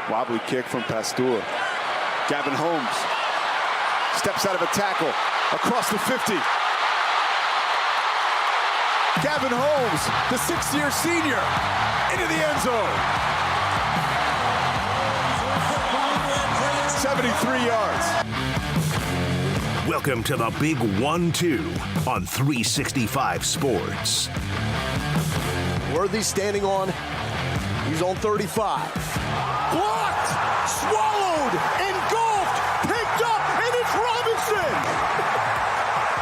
Wobbly kick from Pasteur. Gavin Holmes steps out of a tackle across the 50. Gavin Holmes, the 6th-year senior, into the end zone. 73 yards. Welcome to the Big 1-2 on 365 Sports. Worthy standing on. He's on 35. Blocked, swallowed, engulfed, picked up, and it's Robinson!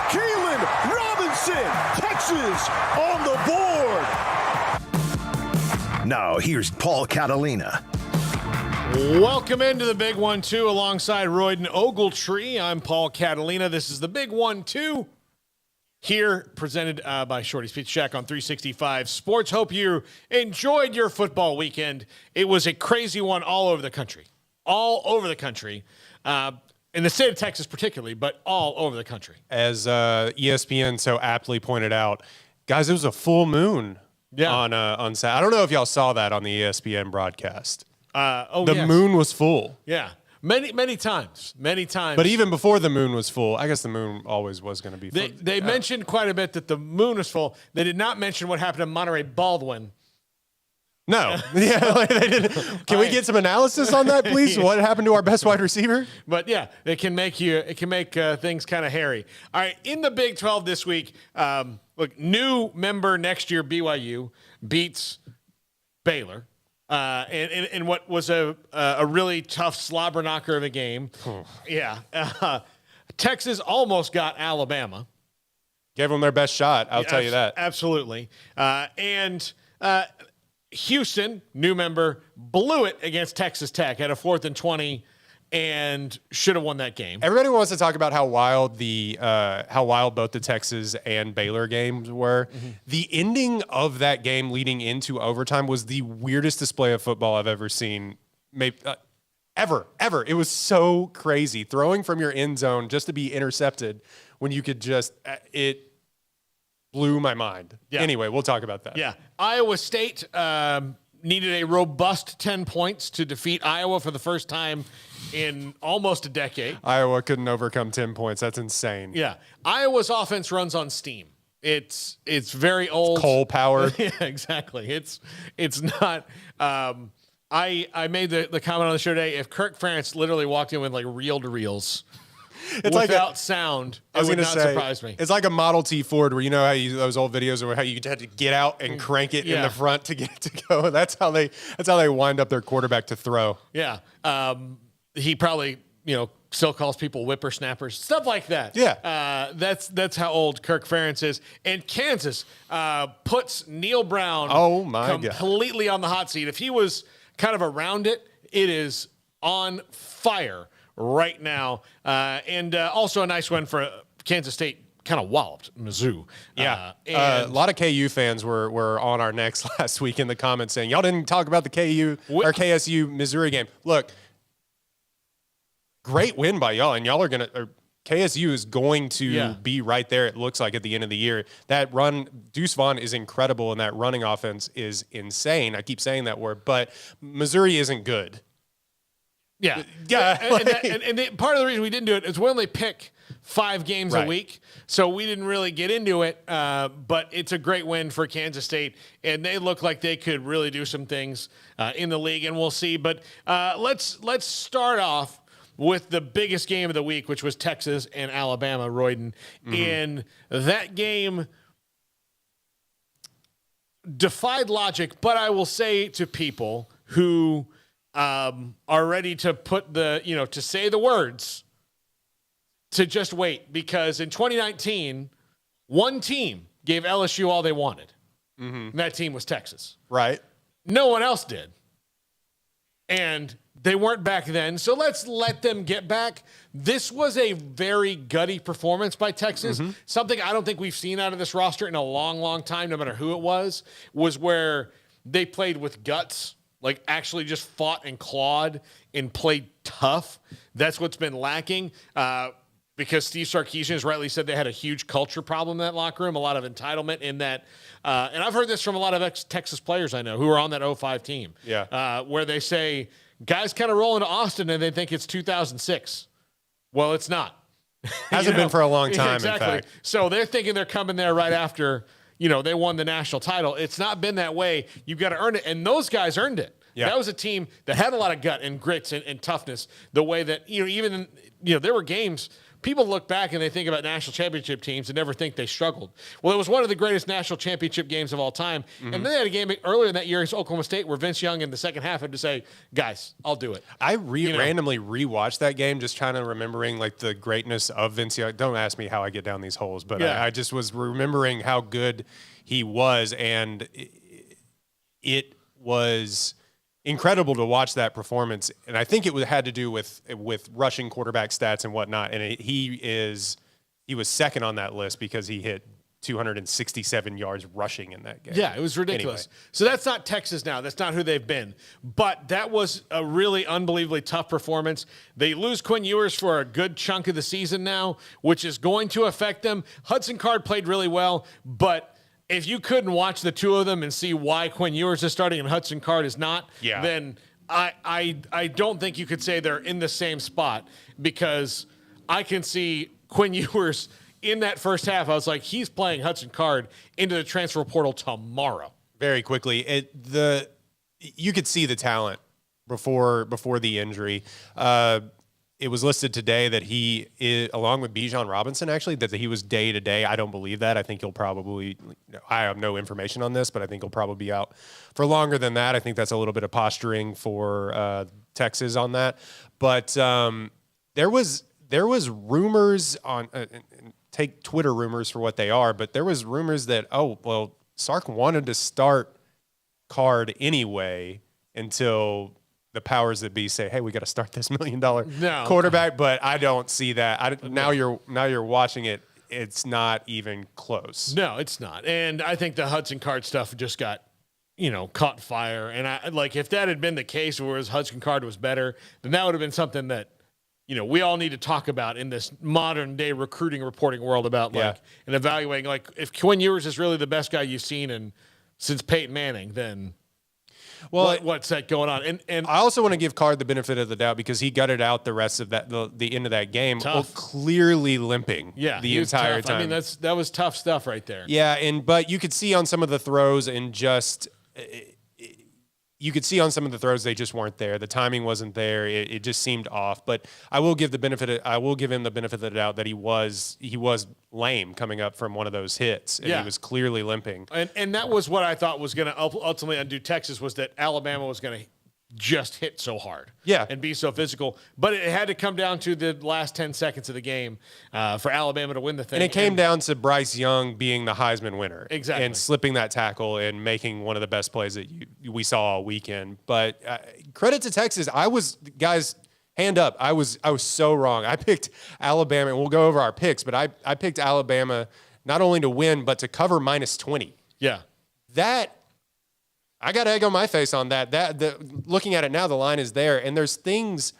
Kalen Robinson, Texas on the board. Now here's Paul Catalina. Welcome into the Big 1-2 alongside Royden Ogletree. I'm Paul Catalina. This is the Big 1-2 here presented by Shorty's Pizza Shack on 365 Sports. Hope you enjoyed your football weekend. It was a crazy one all over the country. All over the country. In the state of Texas particularly, but all over the country. As ESPN so aptly pointed out, guys, it was a full moon on Saturday. I don't know if y'all saw that on the ESPN broadcast. The moon was full. Yeah. Many times. But even before the moon was full, I guess the moon always was going to be full. They mentioned quite a bit that the moon was full. They did not mention what happened to Monterey Baldwin. No. They didn't. Can we get some analysis on that, please? What happened to our best wide receiver? But yeah, it can make things kind of hairy. All right, in the Big 12 this week, look, new member next year, BYU beats Baylor. And what was a really tough slobber knocker of a game. Texas almost got Alabama. Gave them their best shot, I'll tell you that. Absolutely. And Houston, new member, blew it against Texas Tech at a 4th and 20 and should have won that game. Everybody wants to talk about how wild both the Texas and Baylor games were. Mm-hmm. The ending of that game leading into overtime was the weirdest display of football I've ever seen. Maybe ever. It was so crazy. Throwing from your end zone just to be intercepted when you could just it blew my mind. Yeah. Anyway, we'll talk about that. Yeah. Iowa State needed a robust 10 points to defeat Iowa for the first time in almost a decade. Iowa couldn't overcome 10 points. That's insane. Yeah. Iowa's offense runs on steam. It's very old. It's coal powered. Yeah, exactly. It's not I made the comment on the show today, if Kirk Ferentz literally walked in with like reel-to-reels without sound, it would not surprise me. It's like a Model T Ford where those old videos where how you had to get out and crank it in the front to get it to go. That's how they wind up their quarterback to throw. Yeah. He probably, still calls people whippersnappers, stuff like that. Yeah. That's how old Kirk Ferentz is. And Kansas puts Neil Brown completely on the hot seat. If he was kind of around it, it is on fire right now. And also a nice win for Kansas State. Kind of walloped Mizzou. Yeah. A lot of KU fans were on our necks last week in the comments saying, y'all didn't talk about the KU or KSU Missouri game. Look, great win by y'all, and y'all are KSU is going to be right there, it looks like, at the end of the year. That run, Deuce Vaughn is incredible, and that running offense is insane. I keep saying that word, but Missouri isn't good. Yeah. And part of the reason we didn't do it is we only pick 5 games a week, so we didn't really get into it, but it's a great win for Kansas State, and they look like they could really do some things in the league, and we'll see. But let's start off with the biggest game of the week, which was Texas and Alabama, Royden. Mm-hmm. In that game defied logic, but I will say to people who are ready to put to say the words, to just wait, because in 2019, one team gave LSU all they wanted. Mm-hmm. And that team was Texas. Right. No one else did. And they weren't back then, so let's let them get back. This was a very gutty performance by Texas. Mm-hmm. Something I don't think we've seen out of this roster in a long, long time, no matter who it was where they played with guts, like actually just fought and clawed and played tough. That's what's been lacking. Because Steve Sarkisian has rightly said they had a huge culture problem in that locker room, a lot of entitlement in that. And I've heard this from a lot of ex-Texas players I know who are on that 05 team. Yeah. Where they say guys kind of roll into Austin and they think it's 2006. Well, it's not. Hasn't been for a long time, exactly. in fact. So they're thinking they're coming there right after, they won the national title. It's not been that way. You've got to earn it. And those guys earned it. Yeah. That was a team that had a lot of gut and grits and toughness. The way that, there were games. People look back and they think about national championship teams and never think they struggled. Well, it was one of the greatest national championship games of all time. And then they had a game earlier in that year against Oklahoma State where Vince Young in the second half had to say, guys, I'll do it. I randomly rewatched that game, just trying to remembering like the greatness of Vince Young. Don't ask me how I get down these holes, but I just was remembering how good he was. And it was incredible to watch that performance, and I think it had to do with rushing quarterback stats and whatnot. And he was second on that list because he hit 267 yards rushing in that game. Yeah, it was ridiculous. Anyway. So that's not Texas now. That's not who they've been. But that was a really unbelievably tough performance. They lose Quinn Ewers for a good chunk of the season now, which is going to affect them. Hudson Card played really well, but if you couldn't watch the two of them and see why Quinn Ewers is starting and Hudson Card is not, then I don't think you could say they're in the same spot, because I can see Quinn Ewers in that first half. I was like, he's playing Hudson Card into the transfer portal tomorrow. Very quickly. You could see the talent before the injury. It was listed today that he is, along with Bijan Robinson, actually, that he was day-to-day. I don't believe that. I think he'll probably – I have no information on this, but I think he'll probably be out for longer than that. I think that's a little bit of posturing for Texas on that. But there was rumors on take Twitter rumors for what they are, but there was rumors that, Sark wanted to start Card anyway until – the powers that be say, hey, we got to start this $1 million quarterback, but I don't see that. Now you're watching it. It's not even close. No, it's not. And I think the Hudson Card stuff just got, caught fire. And if that had been the case, whereas Hudson Card was better, then that would have been something that, we all need to talk about in this modern day recruiting reporting world about and evaluating, if Quinn Ewers is really the best guy you've seen since Peyton Manning, then what's that going on? And I also want to give Card the benefit of the doubt because he gutted out the rest of the end of that game, clearly limping the entire time. I mean, that was tough stuff right there. Yeah, but you could see on some of the throws they just weren't there. The timing wasn't there. It just seemed off. But I will give him the benefit of the doubt that he was lame coming up from one of those hits, and he was clearly limping. And that was what I thought was going to ultimately undo Texas, was that Alabama was going to just hit so hard and be so physical. But it had to come down to the last 10 seconds of the game for Alabama to win the thing. And it came down to Bryce Young being the Heisman winner. Exactly. And slipping that tackle and making one of the best plays that we saw all weekend. But credit to Texas. Guys, hand up. I was so wrong. I picked Alabama, and we'll go over our picks, but I picked Alabama not only to win, but to cover -20. Yeah. I got egg on my face on that. Looking at it now, the line is there, and there's things.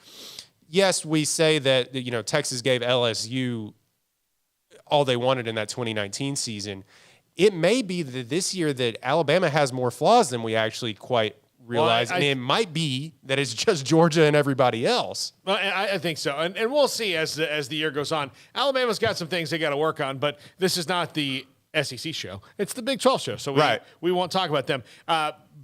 Yes, we say that Texas gave LSU all they wanted in that 2019 season. It may be that this year that Alabama has more flaws than we actually quite realize, and it might be that it's just Georgia and everybody else. Well, I think so, and we'll see as the year goes on. Alabama's got some things they got to work on, but this is not the SEC show. It's the Big 12 show, so we won't talk about them.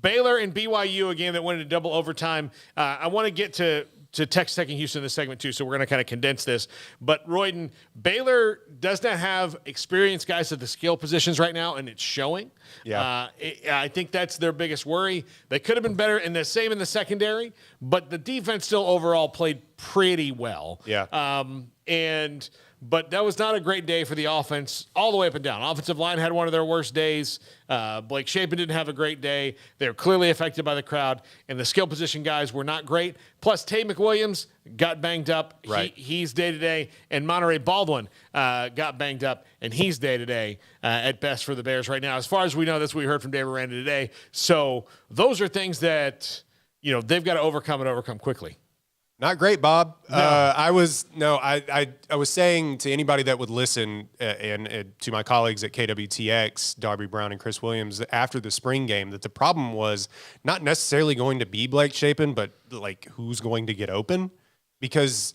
Baylor and BYU, a game that went into double overtime. I want to get to Texas Tech and Houston in this segment too, so we're going to kind of condense this. But Royden, Baylor does not have experienced guys at the skill positions right now, and it's showing. Yeah, I think that's their biggest worry. They could have been better in the secondary, but the defense still overall played pretty well. Yeah, But that was not a great day for the offense all the way up and down. Offensive line had one of their worst days. Blake Shapen didn't have a great day. They were clearly affected by the crowd, and the skill position guys were not great. Plus, Tate McWilliams got banged up. Right. He's day-to-day. And Monterey Baldwin got banged up, and he's day-to-day at best for the Bears right now. As far as we know, that's what we heard from Dave Aranda today. So those are things that they've got to overcome quickly. Not great, Bob. No. I was saying to anybody that would listen and to my colleagues at KWTX, Darby Brown and Chris Williams, after the spring game, that the problem was not necessarily going to be Blake Shapen, but like who's going to get open. Because,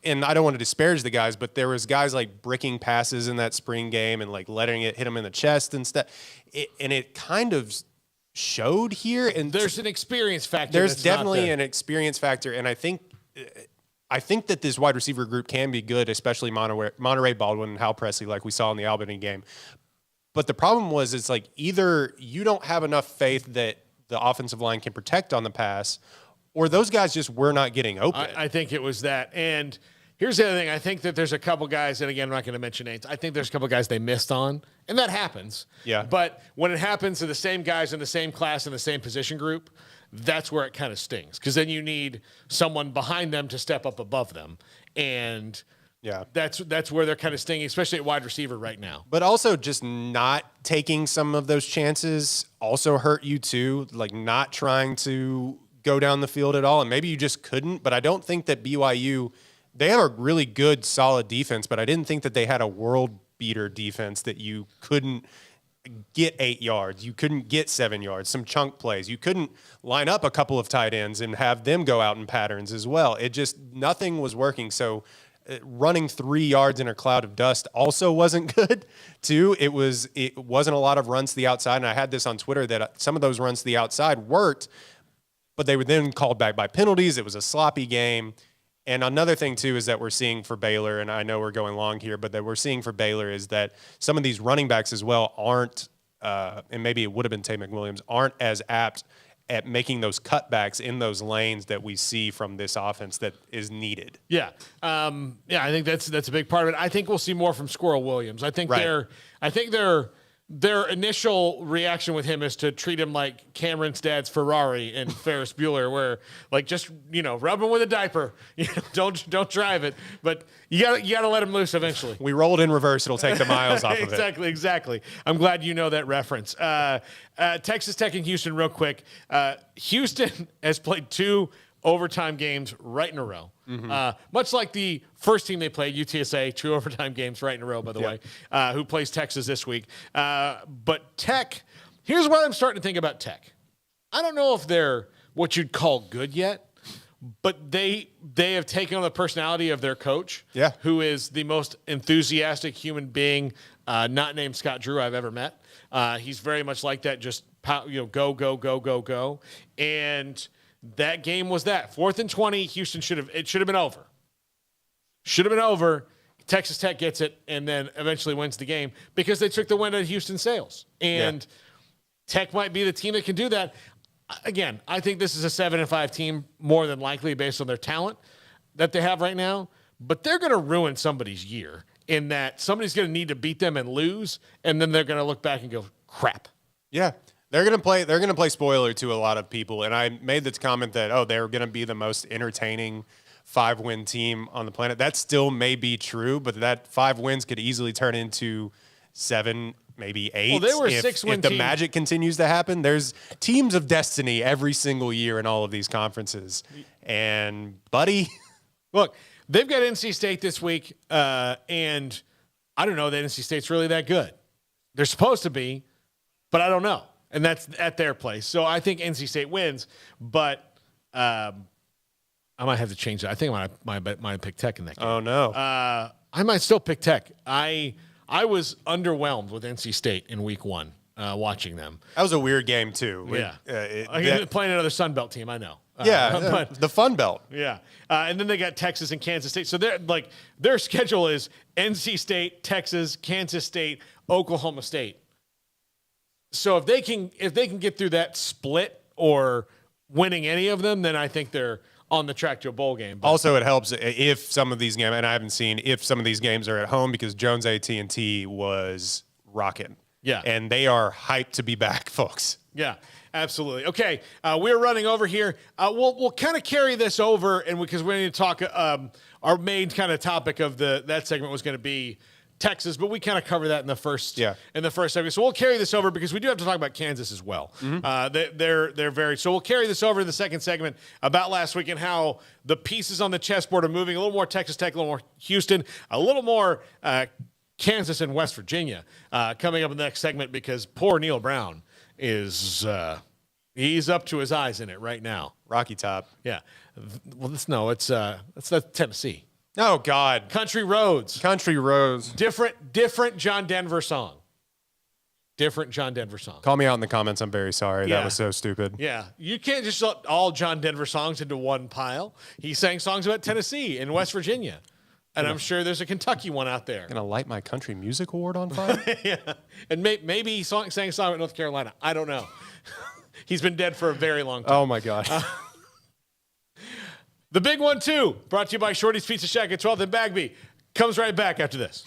and I don't want to disparage the guys, but there was guys like bricking passes in that spring game and like letting it hit them in the chest and stuff. And it kind of showed here. And there's an experience factor. There's definitely an experience factor. And I think that this wide receiver group can be good, especially Monterey Baldwin and Hal Presley, like we saw in the Albany game. But the problem was it's like either you don't have enough faith that the offensive line can protect on the pass, or those guys just were not getting open. I think it was that. And here's the other thing. I think that there's a couple guys, and again, I'm not going to mention names. I think there's a couple guys they missed on, and that happens. Yeah. But when it happens to the same guys in the same class in the same position group, that's where it kind of stings, because then you need someone behind them to step up above them. And yeah, that's where they're kind of stinging, especially at wide receiver right now. But also just not taking some of those chances also hurt you too, like not trying to go down the field at all. And maybe you just couldn't, but I don't think that BYU, they have a really good, solid defense, but I didn't think that they had a world beater defense that you couldn't get 8 yards. You couldn't get 7 yards, some chunk plays. You couldn't line up a couple of tight ends and have them go out in patterns as well. It just, nothing was working. So running 3 yards in a cloud of dust also wasn't good too. It wasn't a lot of runs to the outside. And I had this on Twitter that some of those runs to the outside worked, but they were then called back by penalties. It was a sloppy game. And another thing, too, is that we're seeing for Baylor, and I know we're going long here, but that we're seeing for Baylor is that some of these running backs as well aren't, and maybe it would have been Tay McWilliams, aren't as apt at making those cutbacks in those lanes that we see from this offense that is needed. Yeah. I think that's a big part of it. I think we'll see more from Squirrel Williams. I think their initial reaction with him is to treat him like Cameron's dad's Ferrari and Ferris Bueller, where like just rub him with a diaper, don't drive it, but you gotta let him loose eventually. We rolled in reverse; it'll take the miles off of it. Exactly. I'm glad you know that reference. Texas Tech and Houston, real quick. Houston has played 2 overtime games right in a row. Mm-hmm. Much like the first team they played, UTSA, 2 overtime games right in a row, by the way, who plays Texas this week. But Tech, here's what I'm starting to think about Tech. I don't know if they're what you'd call good yet, but they have taken on the personality of their coach, who is the most enthusiastic human being, not named Scott Drew, I've ever met. He's very much like that, just go. And that game was that 4th and 20. Houston should have been over. Should have been over. Texas Tech gets it and then eventually wins the game because they took the wind out of Houston's sails. And Tech might be the team that can do that. Again, I think this is a 7-5 team more than likely based on their talent that they have right now. But they're going to ruin somebody's year in that somebody's going to need to beat them and lose, and then they're going to look back and go, crap. Yeah. They're gonna play spoiler to a lot of people, and I made this comment that they're gonna be the most entertaining 5-win team on the planet. That still may be true, but that 5 wins could easily turn into 7, maybe 8. Well, they were 6-win if the team. magic continues to happen. There's teams of destiny every single year in all of these conferences, and buddy, look, they've got NC State this week, and I don't know that NC State's really that good. They're supposed to be, but I don't know. And that's at their place. So I think NC State wins, but I might have to change that. I think I might pick Tech in that game. Oh, no. I might still pick Tech. I was underwhelmed with NC State in week 1 watching them. That was a weird game, too. Playing another Sun Belt team, I know. The Fun Belt. Yeah. And then they got Texas and Kansas State. So their schedule is NC State, Texas, Kansas State, Oklahoma State. So if they can get through that split or winning any of them, then I think they're on the track to a bowl game. But also, it helps if some of these games, and I haven't seen if some of these games are at home because Jones AT&T was rocking. Yeah. And they are hyped to be back, folks. Yeah, absolutely. Okay, we're running over here. We'll kind of carry this over, and because we're going to talk. Our main kind of topic of that segment was going to be Texas, but we kind of cover that in the first segment. So we'll carry this over because we do have to talk about Kansas as well. They're very so we'll carry this over to the second segment about last week and how the pieces on the chessboard are moving. A little more Texas Tech, a little more Houston, a little more Kansas and West Virginia coming up in the next segment because poor Neil Brown is he's up to his eyes in it right now. Rocky Top. Yeah. Well, it's Tennessee. Oh God. Country Roads. Country Roads. Different John Denver song. Different John Denver song. Call me out in the comments. I'm very sorry. Yeah. That was so stupid. Yeah. You can't just put all John Denver songs into one pile. He sang songs about Tennessee and West Virginia. And I'm sure there's a Kentucky one out there. Gonna light my country music award on fire? Yeah. And maybe he sang a song about North Carolina. I don't know. He's been dead for a very long time. Oh my God. The Big 1-2, brought to you by Shorty's Pizza Shack at 12th and Bagby, comes right back after this.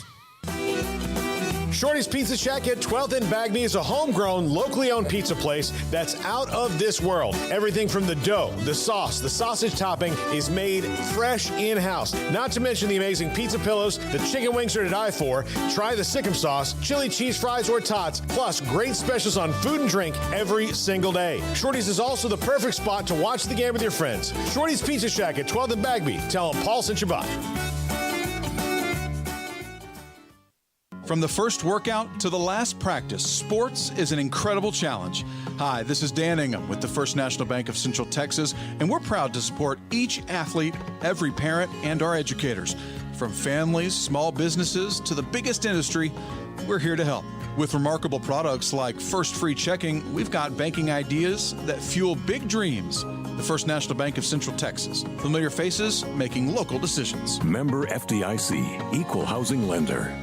Shorty's Pizza Shack at 12th and Bagby is a homegrown, locally owned pizza place that's out of this world. Everything from the dough, the sauce, the sausage topping is made fresh in-house. Not to mention the amazing pizza pillows, the chicken wings are to die for. Try the Sikkim sauce, chili cheese fries or tots, plus great specials on food and drink every single day. Shorty's is also the perfect spot to watch the game with your friends. Shorty's Pizza Shack at 12th and Bagby. Tell them Paul sent you by. From the first workout to the last practice, sports is an incredible challenge. Hi, this is Dan Ingham with the First National Bank of Central Texas, and we're proud to support each athlete, every parent, and our educators. From families, small businesses, to the biggest industry, we're here to help. With remarkable products like First Free Checking, we've got banking ideas that fuel big dreams. The First National Bank of Central Texas. Familiar faces making local decisions. Member FDIC, Equal Housing Lender.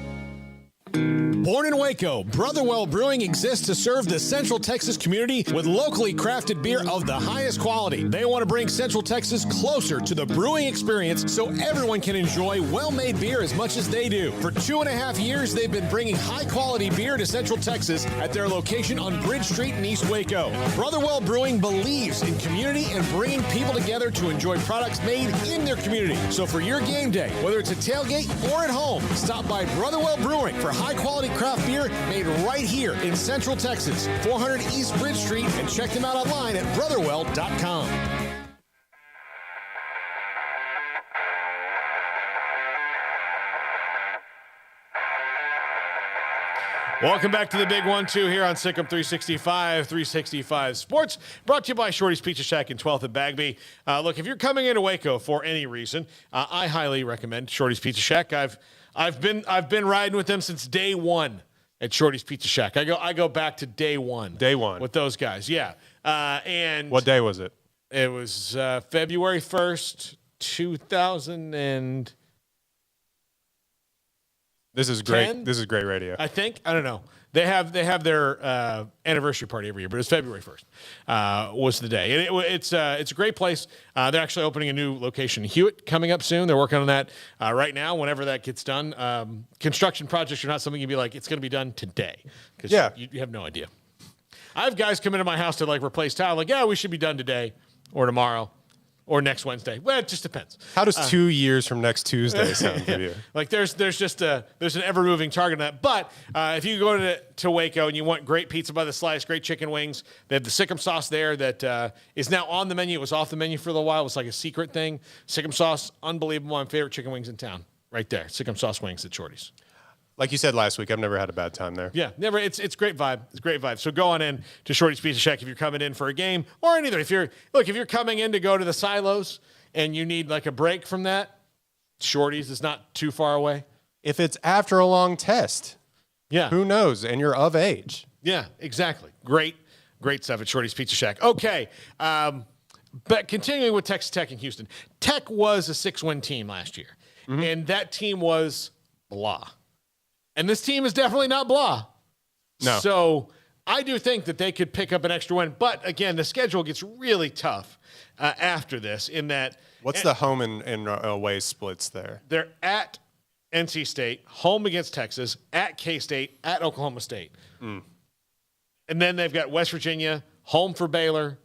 Born in Waco, Brotherwell Brewing exists to serve the Central Texas community with locally crafted beer of the highest quality. They want to bring Central Texas closer to the brewing experience so everyone can enjoy well-made beer as much as they do. For 2.5 years, they've been bringing high-quality beer to Central Texas at their location on Bridge Street in East Waco. Brotherwell Brewing believes in community and bringing people together to enjoy products made in their community. So for your game day, whether it's a tailgate or at home, stop by Brotherwell Brewing for high-quality craft beer made right here in Central Texas, 400 East Bridge Street, and check them out online at brotherwell.com. Welcome back to the Big 1-2 here on Sikkim 365 Sports, brought to you by Shorty's Pizza Shack in 12th and Bagby. Look, if you're coming into Waco for any reason, I highly recommend Shorty's Pizza Shack. I've been riding with them since day one at Shorty's Pizza Shack. I go back to day one. Day one with those guys. Yeah. And what day was it? It was February 1st, 2000 and. This is great. This is great radio. I think. I don't know. They have their anniversary party every year, but it's February 1st was the day. And it's a great place. They're actually opening a new location in Hewitt coming up soon. They're working on that right now. Whenever that gets done, construction projects are not something you'd be like, it's going to be done today. Because you have no idea. I have guys come into my house to like replace tile. Like, yeah, we should be done today or tomorrow. Or next Wednesday. Well, it just depends. How does 2 years from next Tuesday sound for you? Like there's just an ever moving target on that. But if you go to Waco and you want great pizza by the slice, great chicken wings, they have the Sikkim sauce there that is now on the menu. It was off the menu for a little while. It was like a secret thing. Sikkim sauce, unbelievable. My favorite chicken wings in town, right there. Sikkim sauce wings at Shorty's. Like you said last week, I've never had a bad time there. Yeah, never. It's great vibe. It's great vibe. So go on in to Shorty's Pizza Shack if you're coming in for a game or anything. If you're coming in to go to the silos and you need like a break from that, Shorty's is not too far away. If it's after a long test, yeah, who knows? And you're of age. Yeah, exactly. Great stuff at Shorty's Pizza Shack. Okay, but continuing with Texas Tech and Houston, Tech was a 6-win team last year, and that team was blah. And this team is definitely not blah. No. So I do think that they could pick up an extra win. But, again, the schedule gets really tough after this in that. What's the home and away splits there? They're at NC State, home against Texas, at K-State, at Oklahoma State. And then they've got West Virginia, home for Baylor,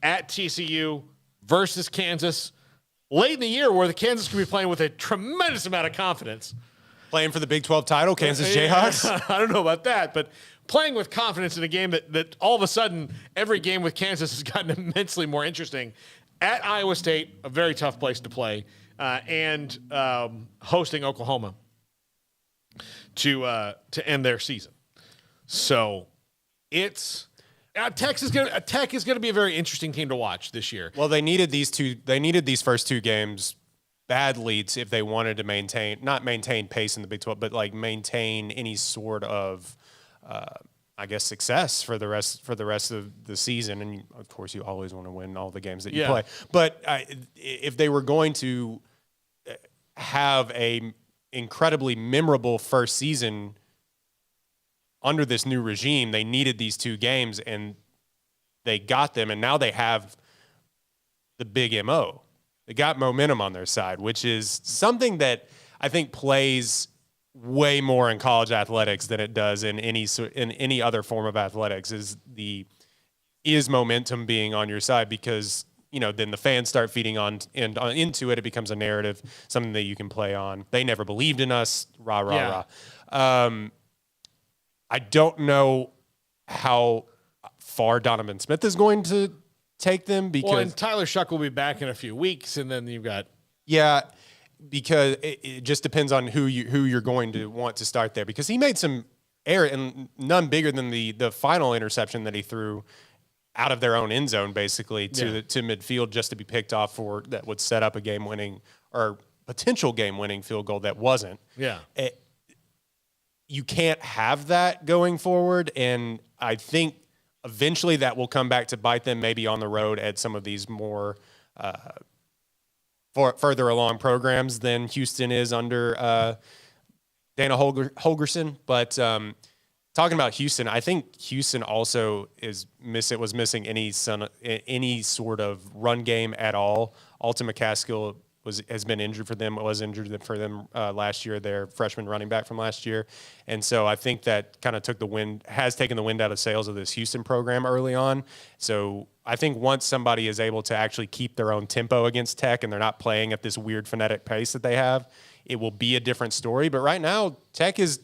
at TCU versus Kansas. Late in the year where the Kansas could be playing with a tremendous amount of confidence. Playing for the Big 12 title, Kansas Jayhawks. I don't know about that, but playing with confidence in a game that all of a sudden every game with Kansas has gotten immensely more interesting. At Iowa State, a very tough place to play, and hosting Oklahoma to end their season. So it's Tech is going to be a very interesting team to watch this year. Well, they needed these first two games badly if they wanted to not maintain pace in the Big 12, but like maintain any sort of success for the rest of the season. And of course, you always want to win all the games that you play. But if they were going to have a incredibly memorable first season under this new regime, they needed these two games, and they got them. And now they have the big MO. They got momentum on their side, which is something that I think plays way more in college athletics than it does in any other form of athletics. Is momentum being on your side, because then the fans start feeding into it. It becomes a narrative, something that you can play on. They never believed in us. Rah rah rah. I don't know how far Donovan Smith is going to take them, because and Tyler Shuck will be back in a few weeks, and then you've got because it just depends on who you're going to want to start there, because he made some error, and none bigger than the final interception that he threw out of their own end zone, basically to midfield, just to be picked off that would set up a game-winning or potential game-winning field goal that wasn't. Yeah. You can't have that going forward, and I think eventually that will come back to bite them, maybe on the road at some of these more further along programs than Houston is under Dana Holgorsen. But talking about Houston, I think Houston also was missing any sort of run game at all. Alton McCaskill has been injured for them. Was injured for them last year. Their freshman running back from last year, and so I think that kind of has taken the wind out of sails of this Houston program early on. So I think once somebody is able to actually keep their own tempo against Tech, and they're not playing at this weird phonetic pace that they have, it will be a different story. But right now, Tech is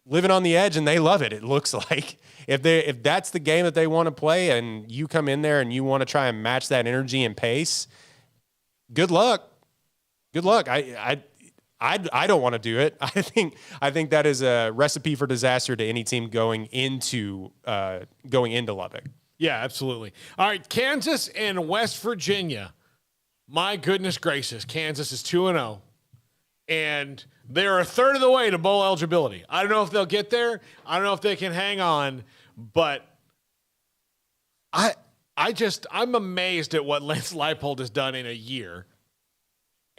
living on the edge, and they love it. It looks like if that's the game that they want to play, and you come in there and you want to try and match that energy and pace, good luck. Good luck. I don't want to do it. I think that is a recipe for disaster to any team going into Lubbock. Yeah, absolutely. All right, Kansas and West Virginia. My goodness gracious, Kansas is 2-0, and they're a third of the way to bowl eligibility. I don't know if they'll get there. I don't know if they can hang on, but I'm amazed at what Lance Leipold has done in a year.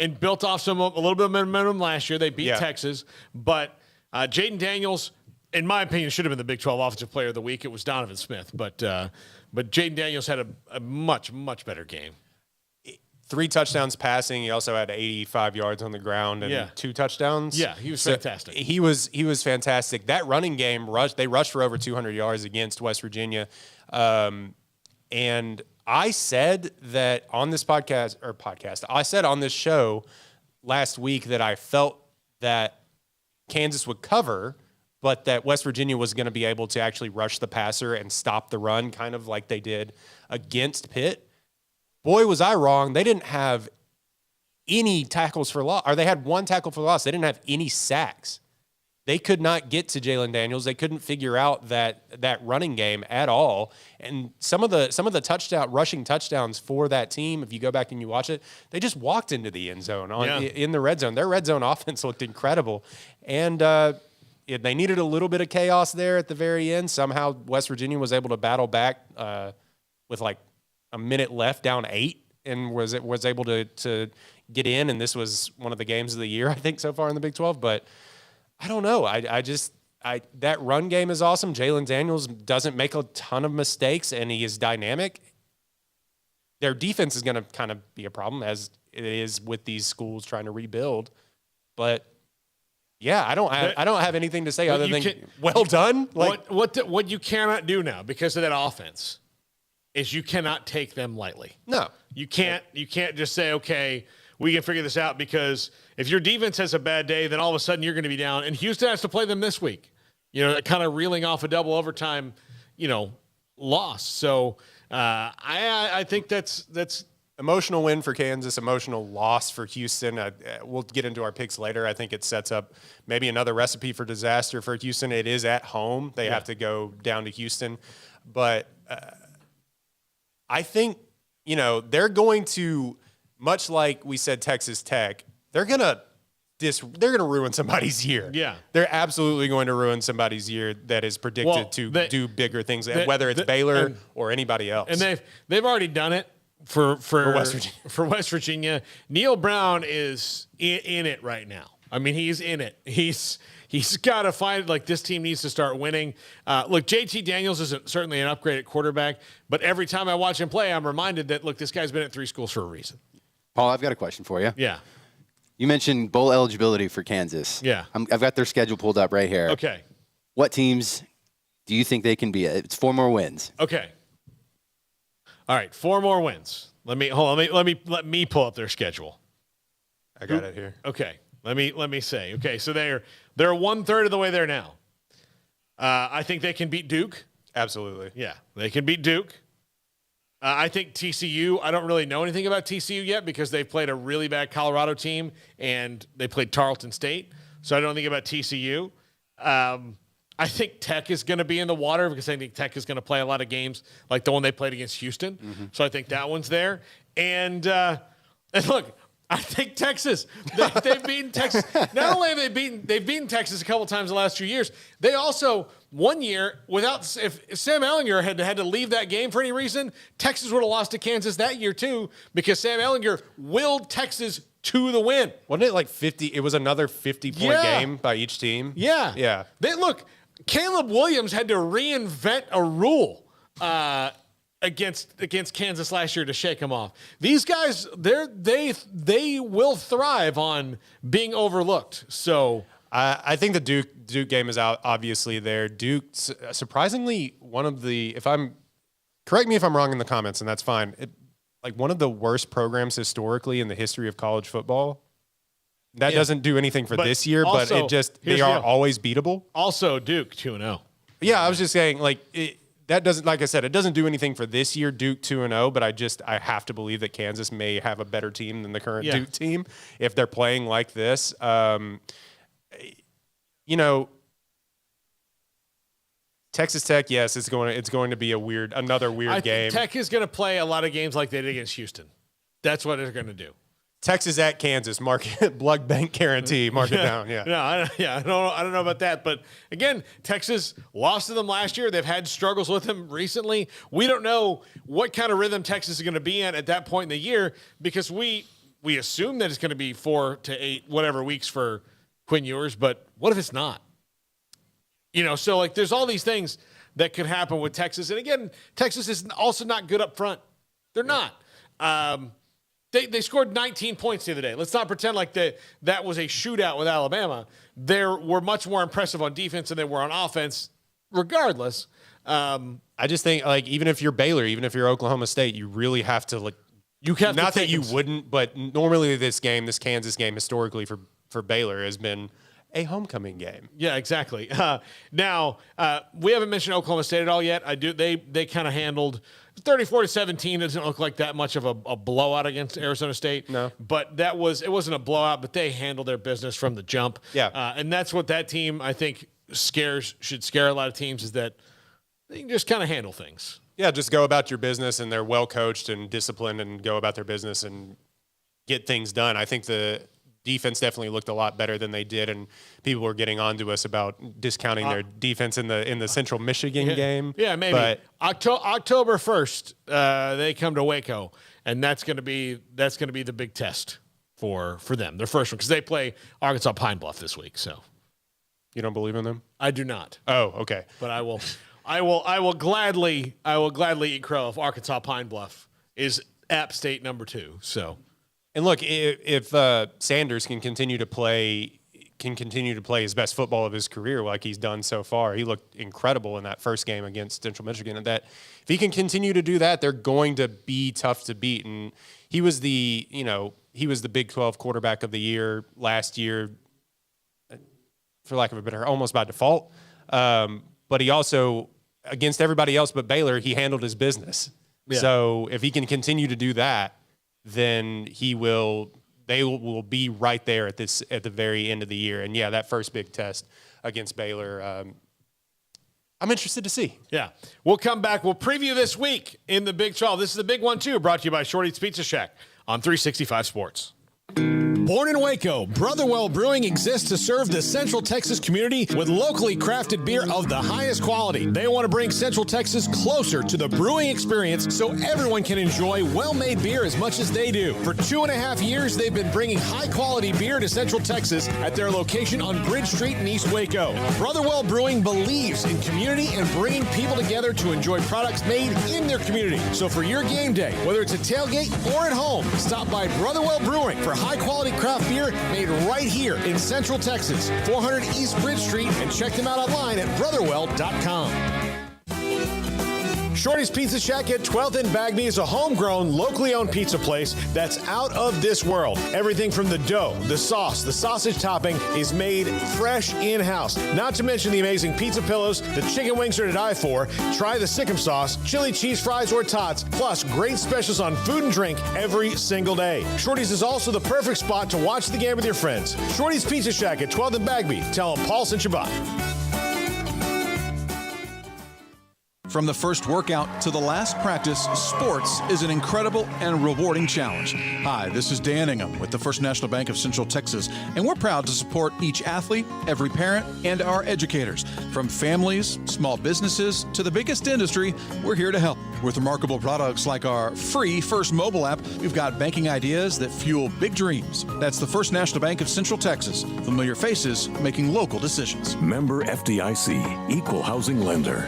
And built off a little bit of momentum last year. They beat Texas. But Jaden Daniels, in my opinion, should have been the Big 12 Offensive Player of the Week. It was Donovan Smith. But Jaden Daniels had a much, much better game. 3 touchdowns passing. He also had 85 yards on the ground and 2 touchdowns. Yeah, he was fantastic. He was fantastic. That running game, they rushed for over 200 yards against West Virginia. And I said that on this I said on this show last week that I felt that Kansas would cover, but that West Virginia was going to be able to actually rush the passer and stop the run, kind of like they did against Pitt. Boy, was I wrong. They didn't have any tackles for loss, or they had 1 tackle for loss. They didn't have any sacks. They could not get to Jalen Daniels. They couldn't figure out that running game at all. And some of the rushing touchdowns for that team, if you go back and you watch it, they just walked into the end zone in the red zone. Their red zone offense looked incredible. And they needed a little bit of chaos there at the very end. Somehow West Virginia was able to battle back with like a minute left, down 8, and was able to get in. And this was one of the games of the year, I think, so far in the Big 12. But I don't know. That run game is awesome. Jalen Daniels doesn't make a ton of mistakes, and he is dynamic. Their defense is going to kind of be a problem, as it is with these schools trying to rebuild. But yeah, I don't have anything to say other than well done. What you cannot do now because of that offense is you cannot take them lightly. No, you can't just say, okay, we can figure this out, because if your defense has a bad day, then all of a sudden you're going to be down. And Houston has to play them this week. Kind of reeling off a double overtime, loss. So I think that's emotional win for Kansas, emotional loss for Houston. We'll get into our picks later. I think it sets up maybe another recipe for disaster for Houston. It is at home. They have to go down to Houston. But I think, they're going to, much like we said Texas Tech, they're going to ruin somebody's year. Yeah. They're absolutely going to ruin somebody's year that is predicted to do bigger things, whether it's Baylor or anybody else. And they've already done it for West Virginia. For West Virginia. Neil Brown is in it right now. I mean, he's in it. He's got to find, this team needs to start winning. Look, JT Daniels is certainly an upgrade at quarterback, but every time I watch him play, I'm reminded that, this guy's been at 3 schools for a reason. Paul, I've got a question for you. Yeah. You mentioned bowl eligibility for Kansas. Yeah. I've got their schedule pulled up right here. Okay. What teams do you think they can be? It's 4 more wins. Okay. All right, 4 more wins. Let me pull up their schedule. I got it here. Okay. Let me say. Okay, so they're 1/3 of the way there now. I think they can beat Duke. Absolutely. Yeah, they can beat Duke. I think TCU, I don't really know anything about TCU yet because they've played a really bad Colorado team and they played Tarleton State. So I don't think about TCU. I think Tech is going to be in the water because I think Tech is going to play a lot of games like the one they played against Houston. Mm-hmm. So I think that one's there. And look, I think Texas, they've beaten Texas. Not only have they've beaten Texas a couple times the last few years, they also, one year, if Sam Ehlinger had to leave that game for any reason, Texas would have lost to Kansas that year too, because Sam Ehlinger willed Texas to the win. Wasn't it 50? It was another 50-point game by each team. Yeah. Yeah. Look, Caleb Williams had to reinvent a rule against Kansas last year to shake them off. These guys, they will thrive on being overlooked. So I think the Duke game is out obviously there. Duke, surprisingly, correct me if I'm wrong in the comments, and that's fine. One of the worst programs historically in the history of college football. That doesn't do anything for this year, also, but they are always beatable. Also, Duke 2-0. Yeah, I was just saying, that doesn't, like I said, it doesn't do anything for this year, Duke 2-0, but I have to believe that Kansas may have a better team than the current Duke team if they're playing like this. Texas Tech, yes, it's going to be another weird game. Tech is going to play a lot of games like they did against Houston. That's what they're going to do. Texas at Kansas, mark it, blood bank guarantee, mark it down. Yeah. No, I don't know about that. But again, Texas lost to them last year. They've had struggles with them recently. We don't know what kind of rhythm Texas is going to be in at that point in the year because we assume that it's going to be 4 to 8 whatever weeks for Quinn Ewers. But what if it's not? So there's all these things that could happen with Texas. And again, Texas is also not good up front. They're not. They scored 19 points the other day. Let's not pretend like that was a shootout with Alabama. They were much more impressive on defense than they were on offense, regardless. I just think, even if you're Baylor, even if you're Oklahoma State, you really have to, not that you wouldn't, but normally this Kansas game, historically for Baylor has been a homecoming game. Yeah, exactly. Now, we haven't mentioned Oklahoma State at all yet. They kind of handled 34-17. Doesn't look like that much of a blowout against Arizona State. No, but it wasn't a blowout. But they handled their business from the jump. Yeah, and that's what that team I think should scare a lot of teams is that they can just kind of handle things. Yeah, just go about your business, and they're well coached and disciplined, and go about their business and get things done. I think the defense definitely looked a lot better than they did, and people were getting on to us about discounting their defense in the Central Michigan game. Yeah, maybe. But October 1st, they come to Waco, and that's going to be the big test for them, their first one, because they play Arkansas Pine Bluff this week. So, you don't believe in them? I do not. Oh, okay. But I will gladly eat crow if Arkansas Pine Bluff is App State number 2. So. And look, if Sanders can continue to play his best football of his career like he's done so far, he looked incredible in that first game against Central Michigan. And that if he can continue to do that, they're going to be tough to beat. And he was the he was the Big 12 quarterback of the year last year, for lack of a better, almost by default. But he also, against everybody else but Baylor, he handled his business. Yeah. So if he can continue to do that, then they will be right there at the very end of the year. And yeah, that first big test against Baylor, I'm interested to see. Yeah. We'll come back. We'll preview this week in the Big 12. This is the big one, too, brought to you by Shorty's Pizza Shack on 365 Sports. Born in Waco, Brotherwell Brewing exists to serve the Central Texas community with locally crafted beer of the highest quality. They want to bring Central Texas closer to the brewing experience so everyone can enjoy well-made beer as much as they do. For 2.5 years, they've been bringing high-quality beer to Central Texas at their location on Bridge Street in East Waco. Brotherwell Brewing believes in community and bringing people together to enjoy products made in their community. So for your game day, whether it's a tailgate or at home, stop by Brotherwell Brewing for high-quality craft beer made right here in Central Texas, 400 East Bridge Street, and check them out online at brotherwell.com. Shorty's Pizza Shack at 12th and Bagby is a homegrown, locally owned pizza place that's out of this world. Everything from the dough, the sauce, the sausage topping is made fresh in-house. Not to mention the amazing pizza pillows, the chicken wings are to die for. Try the Sikkim sauce, chili cheese fries or tots, plus great specials on food and drink every single day. Shorty's is also the perfect spot to watch the game with your friends. Shorty's Pizza Shack at 12th and Bagby. Tell them Paul sent you by. From the first workout to the last practice, sports is an incredible and rewarding challenge. Hi, this is Dan Ingham with the First National Bank of Central Texas, and we're proud to support each athlete, every parent, and our educators. From families, small businesses, to the biggest industry, we're here to help. With remarkable products like our free First mobile app, we've got banking ideas that fuel big dreams. That's the First National Bank of Central Texas. Familiar faces making local decisions. Member FDIC, Equal Housing Lender.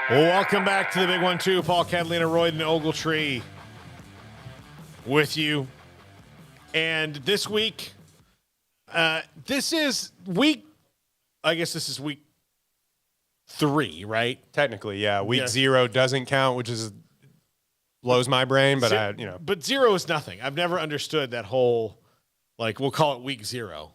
Welcome back to the big one, too. Paul, Catalina, Royden, Ogletree with you. And this week, this is week 3, right? Technically, yeah. Week 0 doesn't count, which blows my brain, but But 0 is nothing. I've never understood that whole, we'll call it week 0.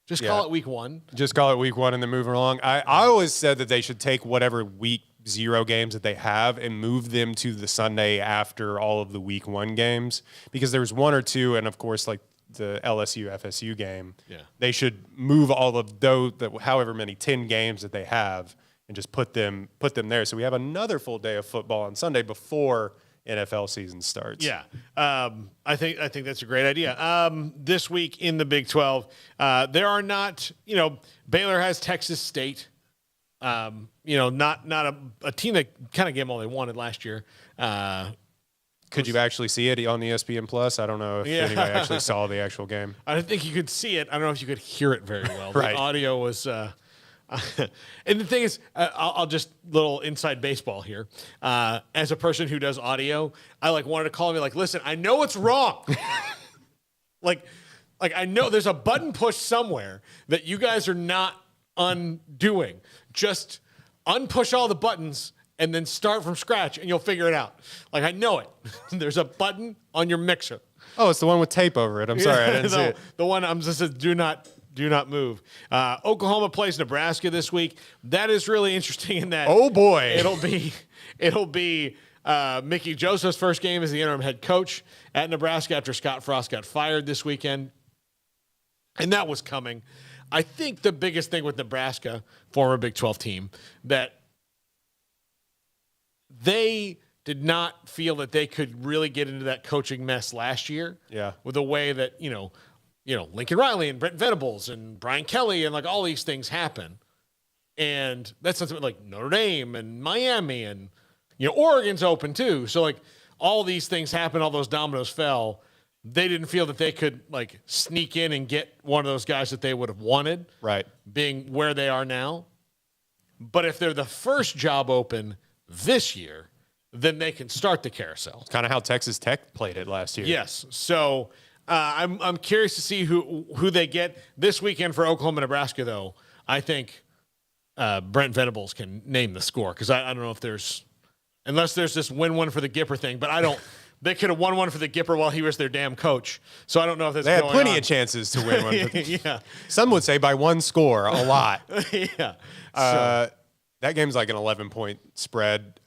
Just call it week 1. Just call it week 1 and then move along. I always said that they should take whatever week 0 games that they have and move them to the Sunday after all of the week 1 games, because there's 1 or 2, and of course, like the LSU FSU game, they should move all of those, however many 10 games that they have, and just put them there. So we have another full day of football on Sunday before NFL season starts. Yeah, I think that's a great idea. This week in the Big 12, there are not, Baylor has Texas State. Not a team that kind of gave them all they wanted last year. Could you actually see it on ESPN Plus? I don't know if anybody actually saw the actual game. I think you could see it. I don't know if you could hear it very well. Right. The audio was. And the thing is, I'll just little inside baseball here. As a person who does audio, I wanted to call me listen, I know it's wrong. I know there's a button push somewhere that you guys are not undoing. Just unpush all the buttons and then start from scratch and you'll figure it out. I know it. There's a button on your mixer. Oh, it's the one with tape over it. I'm sorry, I didn't see it. The one I'm just do not move. Oklahoma plays Nebraska this week. That is really interesting in that. Oh boy. It'll be Mickey Joseph's first game as the interim head coach at Nebraska after Scott Frost got fired this weekend. And that was coming. I think the biggest thing with Nebraska, former Big 12 team, that they did not feel that they could really get into that coaching mess last year. Yeah. With the way that, Lincoln Riley and Brent Venables and Brian Kelly and all these things happen. And that's something like Notre Dame and Miami and, Oregon's open too. So all these things happen, all those dominoes fell. They didn't feel that they could sneak in and get one of those guys that they would have wanted, right? Being where they are now. But if they're the first job open this year, then they can start the carousel. It's kind of how Texas Tech played it last year. Yes. So I'm curious to see who they get this weekend for Oklahoma, Nebraska. Though I think Brent Venables can name the score because I don't know if there's unless there's this win one for the Gipper thing, but I don't. They could have won one for the Gipper while he was their damn coach. So I don't know if that's They had going plenty on. of chances to win one. Yeah. Some would say by one score, a lot. Yeah. That game's like an 11-point spread.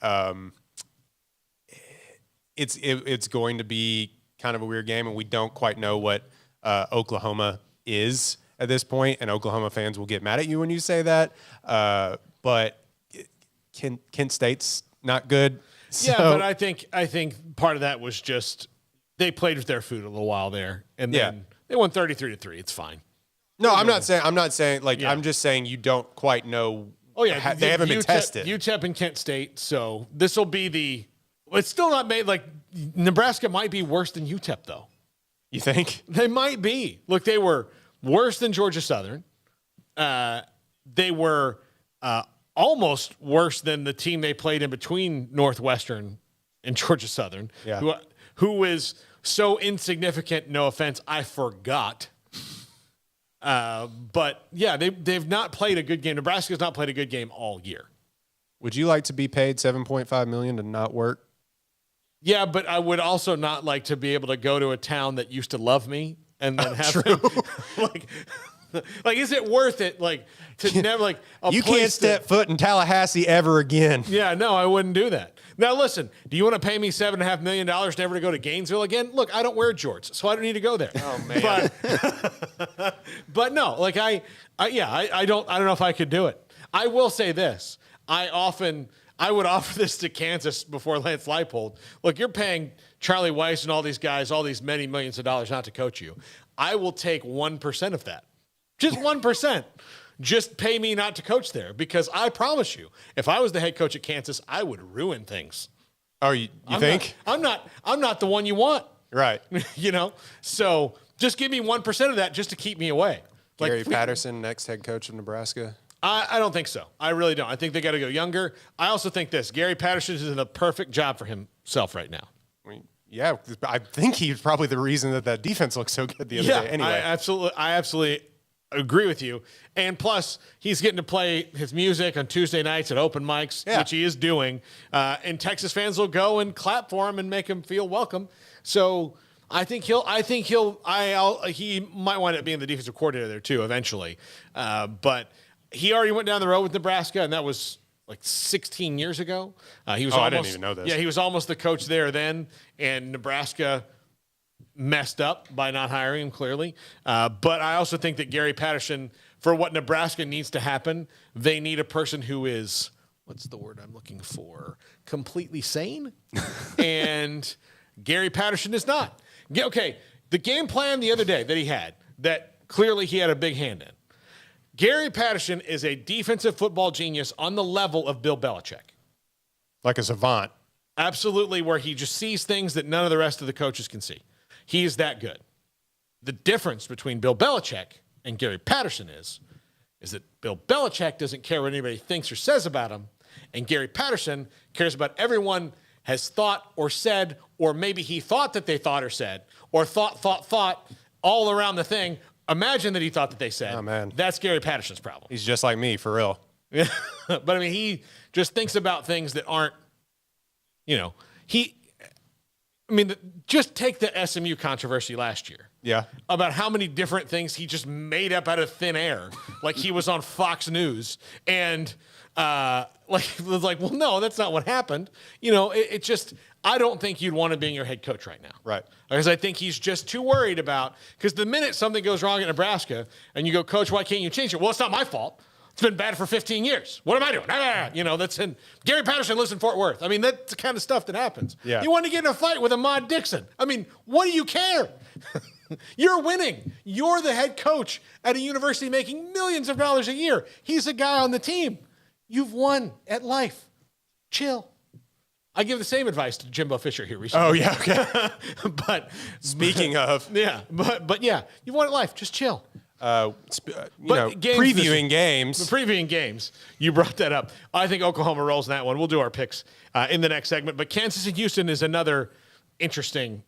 It's going to be kind of a weird game, and we don't quite know what Oklahoma is at this point, and Oklahoma fans will get mad at you when you say that. But Kent State's not good. Yeah, but I think part of that was just they played with their food a little while there, and then they won 33-3. It's fine. No, I'm not saying like I'm just saying you don't quite know. Oh yeah, they haven't been tested. UTEP and Kent State, so this will be the. It's still not made like Nebraska might be worse than UTEP though. You think they might be? Look, they were worse than Georgia Southern. They were almost worse than the team they played in between Northwestern and Georgia Southern. Yeah. Who is so insignificant? No offense, I forgot. But yeah, they've not played a good game. Nebraska's not played a good game all year. Would you like to be paid $7.5 million to not work? Yeah, but I would also not like to be able to go to a town that used to love me and then have them, like, is it worth it? Like to never like a you place can't step foot in Tallahassee ever again. Yeah, no, I wouldn't do that. Now listen, do you want to pay me $7.5 million never to go to Gainesville again? Look, I don't wear jorts, so I don't need to go there. Oh man, but no, like I don't know if I could do it. I will say this: I would offer this to Kansas before Lance Leipold. Look, you're paying Charlie Weiss and all these guys all these many millions of dollars not to coach you. I will take 1% of that. Just 1%. Just pay me not to coach there because I promise you, if I was the head coach at Kansas, I would ruin things. Oh, you think? I'm not the one you want. Right. You know? So just give me 1% of that just to keep me away. Gary Patterson, next head coach of Nebraska. I don't think so. I really don't. I think they got to go younger. I also think this. Gary Patterson is in a perfect job for himself right now. I mean, yeah, I think he's probably the reason that defense looks so good the other day. Anyway, I absolutely agree with you. And plus, he's getting to play his music on Tuesday nights at open mics, which he is doing. And Texas fans will go and clap for him and make him feel welcome. So I think he might wind up being the defensive coordinator there too eventually. But he already went down the road with Nebraska, and that was like 16 years ago. He was I didn't even know this. Yeah, he was almost the coach there then, and Nebraska messed up by not hiring him, clearly. But I also think that Gary Patterson, for what Nebraska needs to happen, they need a person who is, what's the word I'm looking for, completely sane. And Gary Patterson is not. Okay, the game plan the other day that he had, that clearly he had a big hand in. Gary Patterson is a defensive football genius on the level of Bill Belichick. like a savant. Absolutely, where he just sees things that none of the rest of the coaches can see. He is that good. The difference between Bill Belichick and Gary Patterson is that Bill Belichick doesn't care what anybody thinks or says about him, and Gary Patterson cares about everyone has thought or said, or maybe he thought that they thought or said, or thought all around the thing. Imagine that he thought that they said. Oh, man. That's Gary Patterson's problem. He's just like me, for real. Yeah. But I mean, he just thinks about things that aren't, just take the SMU controversy last year. Yeah. About how many different things he just made up out of thin air. Like he was on Fox News and was like, well, no, that's not what happened. It just, I don't think you'd want to be your head coach right now. Right. Because I think he's just too worried about, because the minute something goes wrong at Nebraska and you go, coach, why can't you change it? Well, it's not my fault. It's been bad for 15 years. What am I doing? That's in Gary Patterson lives in Fort Worth. I mean, that's the kind of stuff that happens. Yeah. You want to get in a fight with Ahmad Dixon. I mean, what do you care? You're winning. You're the head coach at a university making millions of dollars a year. He's a guy on the team. You've won at life. Chill. I give the same advice to Jimbo Fisher here recently. Oh, yeah. Okay. But Speaking of. Yeah. But yeah, you've won at life. Just chill. Previewing games. You brought that up. I think Oklahoma rolls in that one. We'll do our picks in the next segment. But Kansas and Houston is another interesting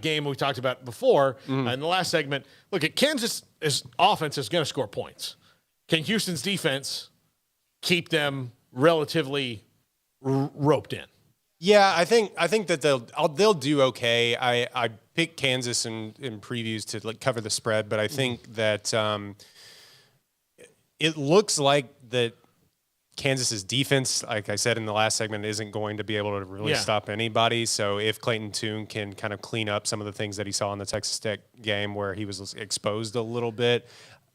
game we talked about before in the last segment. Look, at Kansas' offense is going to score points. Can Houston's defense keep them relatively roped in? Yeah, I think that they'll do okay. I picked Kansas in previews to like cover the spread, but I think that it looks like that Kansas's defense, like I said in the last segment, isn't going to be able to really stop anybody. So if Clayton Tune can kind of clean up some of the things that he saw in the Texas Tech game where he was exposed a little bit,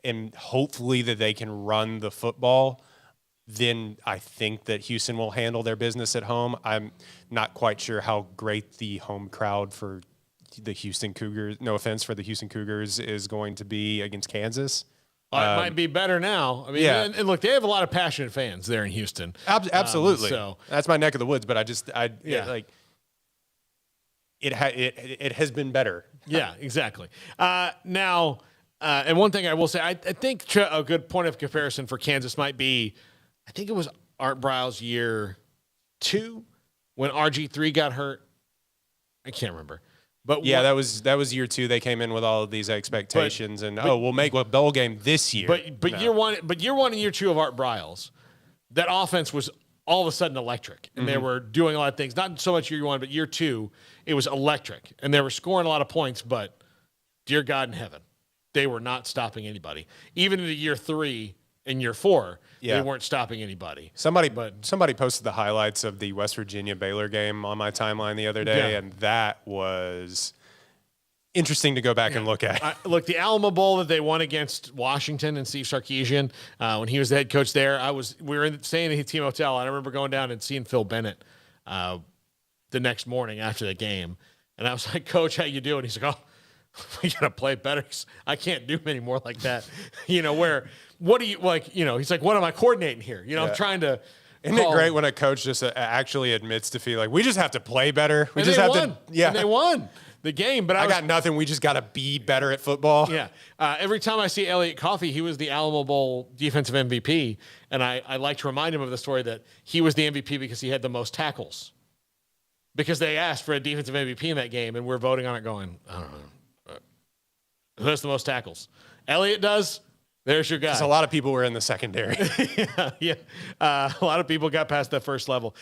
and hopefully that they can run the football, then I think that Houston will handle their business at home. I'm not quite sure how great the home crowd for the Houston Cougars, no offense for the Houston Cougars, is going to be against Kansas. It might be better now. I mean, and look, they have a lot of passionate fans there in Houston. Absolutely. So that's my neck of the woods, but it has been better. Yeah, exactly. Now, and one thing I will say, I think a good point of comparison for Kansas might be, I think it was Art Briles year 2 when RG3 got hurt. I can't remember. But yeah, that was year 2. They came in with all of these expectations, we'll make a bowl game this year. But year one and year 2 of Art Briles, that offense was all of a sudden electric, and they were doing a lot of things. Not so much year 1, but year 2, it was electric, and they were scoring a lot of points. But dear God in heaven, they were not stopping anybody. Even into year 3 and year 4, they weren't stopping anybody. Somebody posted the highlights of the West Virginia Baylor game on my timeline the other day, and that was interesting to go back and look at. Look, the Alamo Bowl that they won against Washington and Steve Sarkisian when he was the head coach there, we were staying in the team hotel, and I remember going down and seeing Phil Bennett the next morning after the game, and I was like, "Coach, how you doing?" He's like, "Oh, we gotta play better. I can't do any more like that." What do you like? He's like, "What am I coordinating here?" I'm trying to. Isn't it great when a coach just actually admits to feel like we just have to play better? We and just they have won. to. Yeah, and they won the game. But I got nothing. We just got to be better at football. Yeah. Every time I see Elliott Coffey, he was the Alamo Bowl defensive MVP, and I like to remind him of the story that he was the MVP because he had the most tackles. Because they asked for a defensive MVP in that game, and we're voting on it, going, I don't know, who has the most tackles? Elliott does. There's your guy. Because a lot of people were in the secondary. A lot of people got past that first level.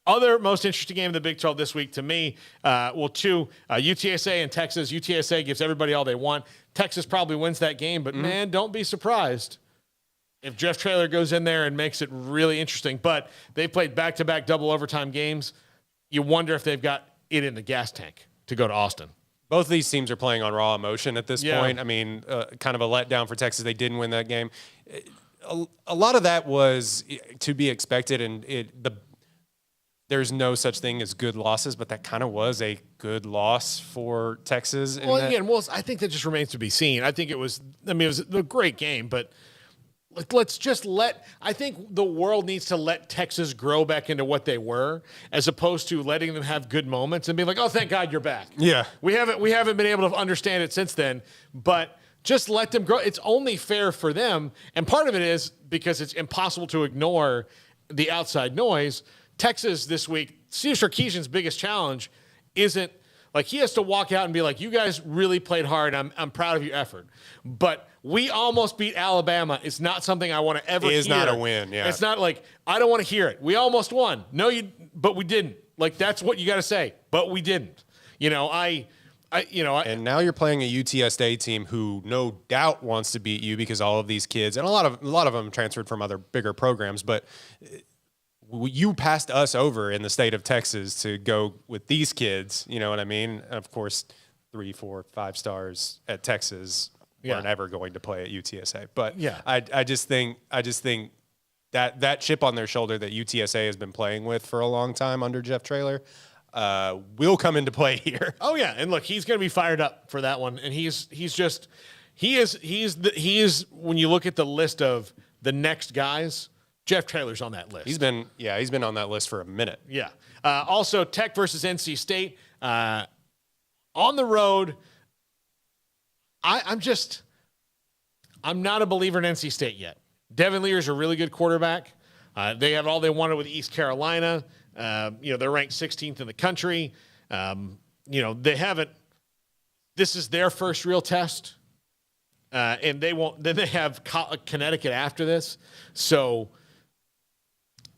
Other most interesting game in the Big 12 this week to me, 2, UTSA and Texas. UTSA gives everybody all they want. Texas probably wins that game, but man, don't be surprised if Jeff Traylor goes in there and makes it really interesting. But they played back-to-back double overtime games. You wonder if they've got it in the gas tank to go to Austin. Both of these teams are playing on raw emotion at this point. I mean, kind of a letdown for Texas. They didn't win that game. A lot of that was to be expected, and there's no such thing as good losses, but that kind of was a good loss for Texas. I think that just remains to be seen. I think it was a great game, but let's just I think the world needs to let Texas grow back into what they were, as opposed to letting them have good moments and being like, oh, thank God you're back. Yeah. We haven't been able to understand it since then, but just let them grow. It's only fair for them. And part of it is because it's impossible to ignore the outside noise. Texas this week, Steve Sarkisian's biggest challenge isn't like he has to walk out and be like, you guys really played hard. I'm proud of your effort. But we almost beat Alabama. It's not something I want to ever hear. It is not a win, yeah. It's not like, I don't want to hear it. We almost won. No, but we didn't. Like, that's what you got to say. But we didn't. And now you're playing a UTSA team who no doubt wants to beat you because all of these kids, and a lot of them transferred from other bigger programs, but you passed us over in the state of Texas to go with these kids. You know what I mean? Of course, 3, 4, 5 stars at Texas weren't ever going to play at UTSA. But I just think that chip on their shoulder that UTSA has been playing with for a long time under Jeff Traylor will come into play here. Oh yeah, and look, he's going to be fired up for that one, and he is when you look at the list of the next guys, Jeff Traylor's on that list. He's been on that list for a minute. Yeah. Also, Tech versus NC State on the road. I'm not a believer in NC State yet. Devin Lear's a really good quarterback. They have all they wanted with East Carolina. They're ranked 16th in the country. They haven't. This is their first real test and they won't. Then they have Connecticut after this. So,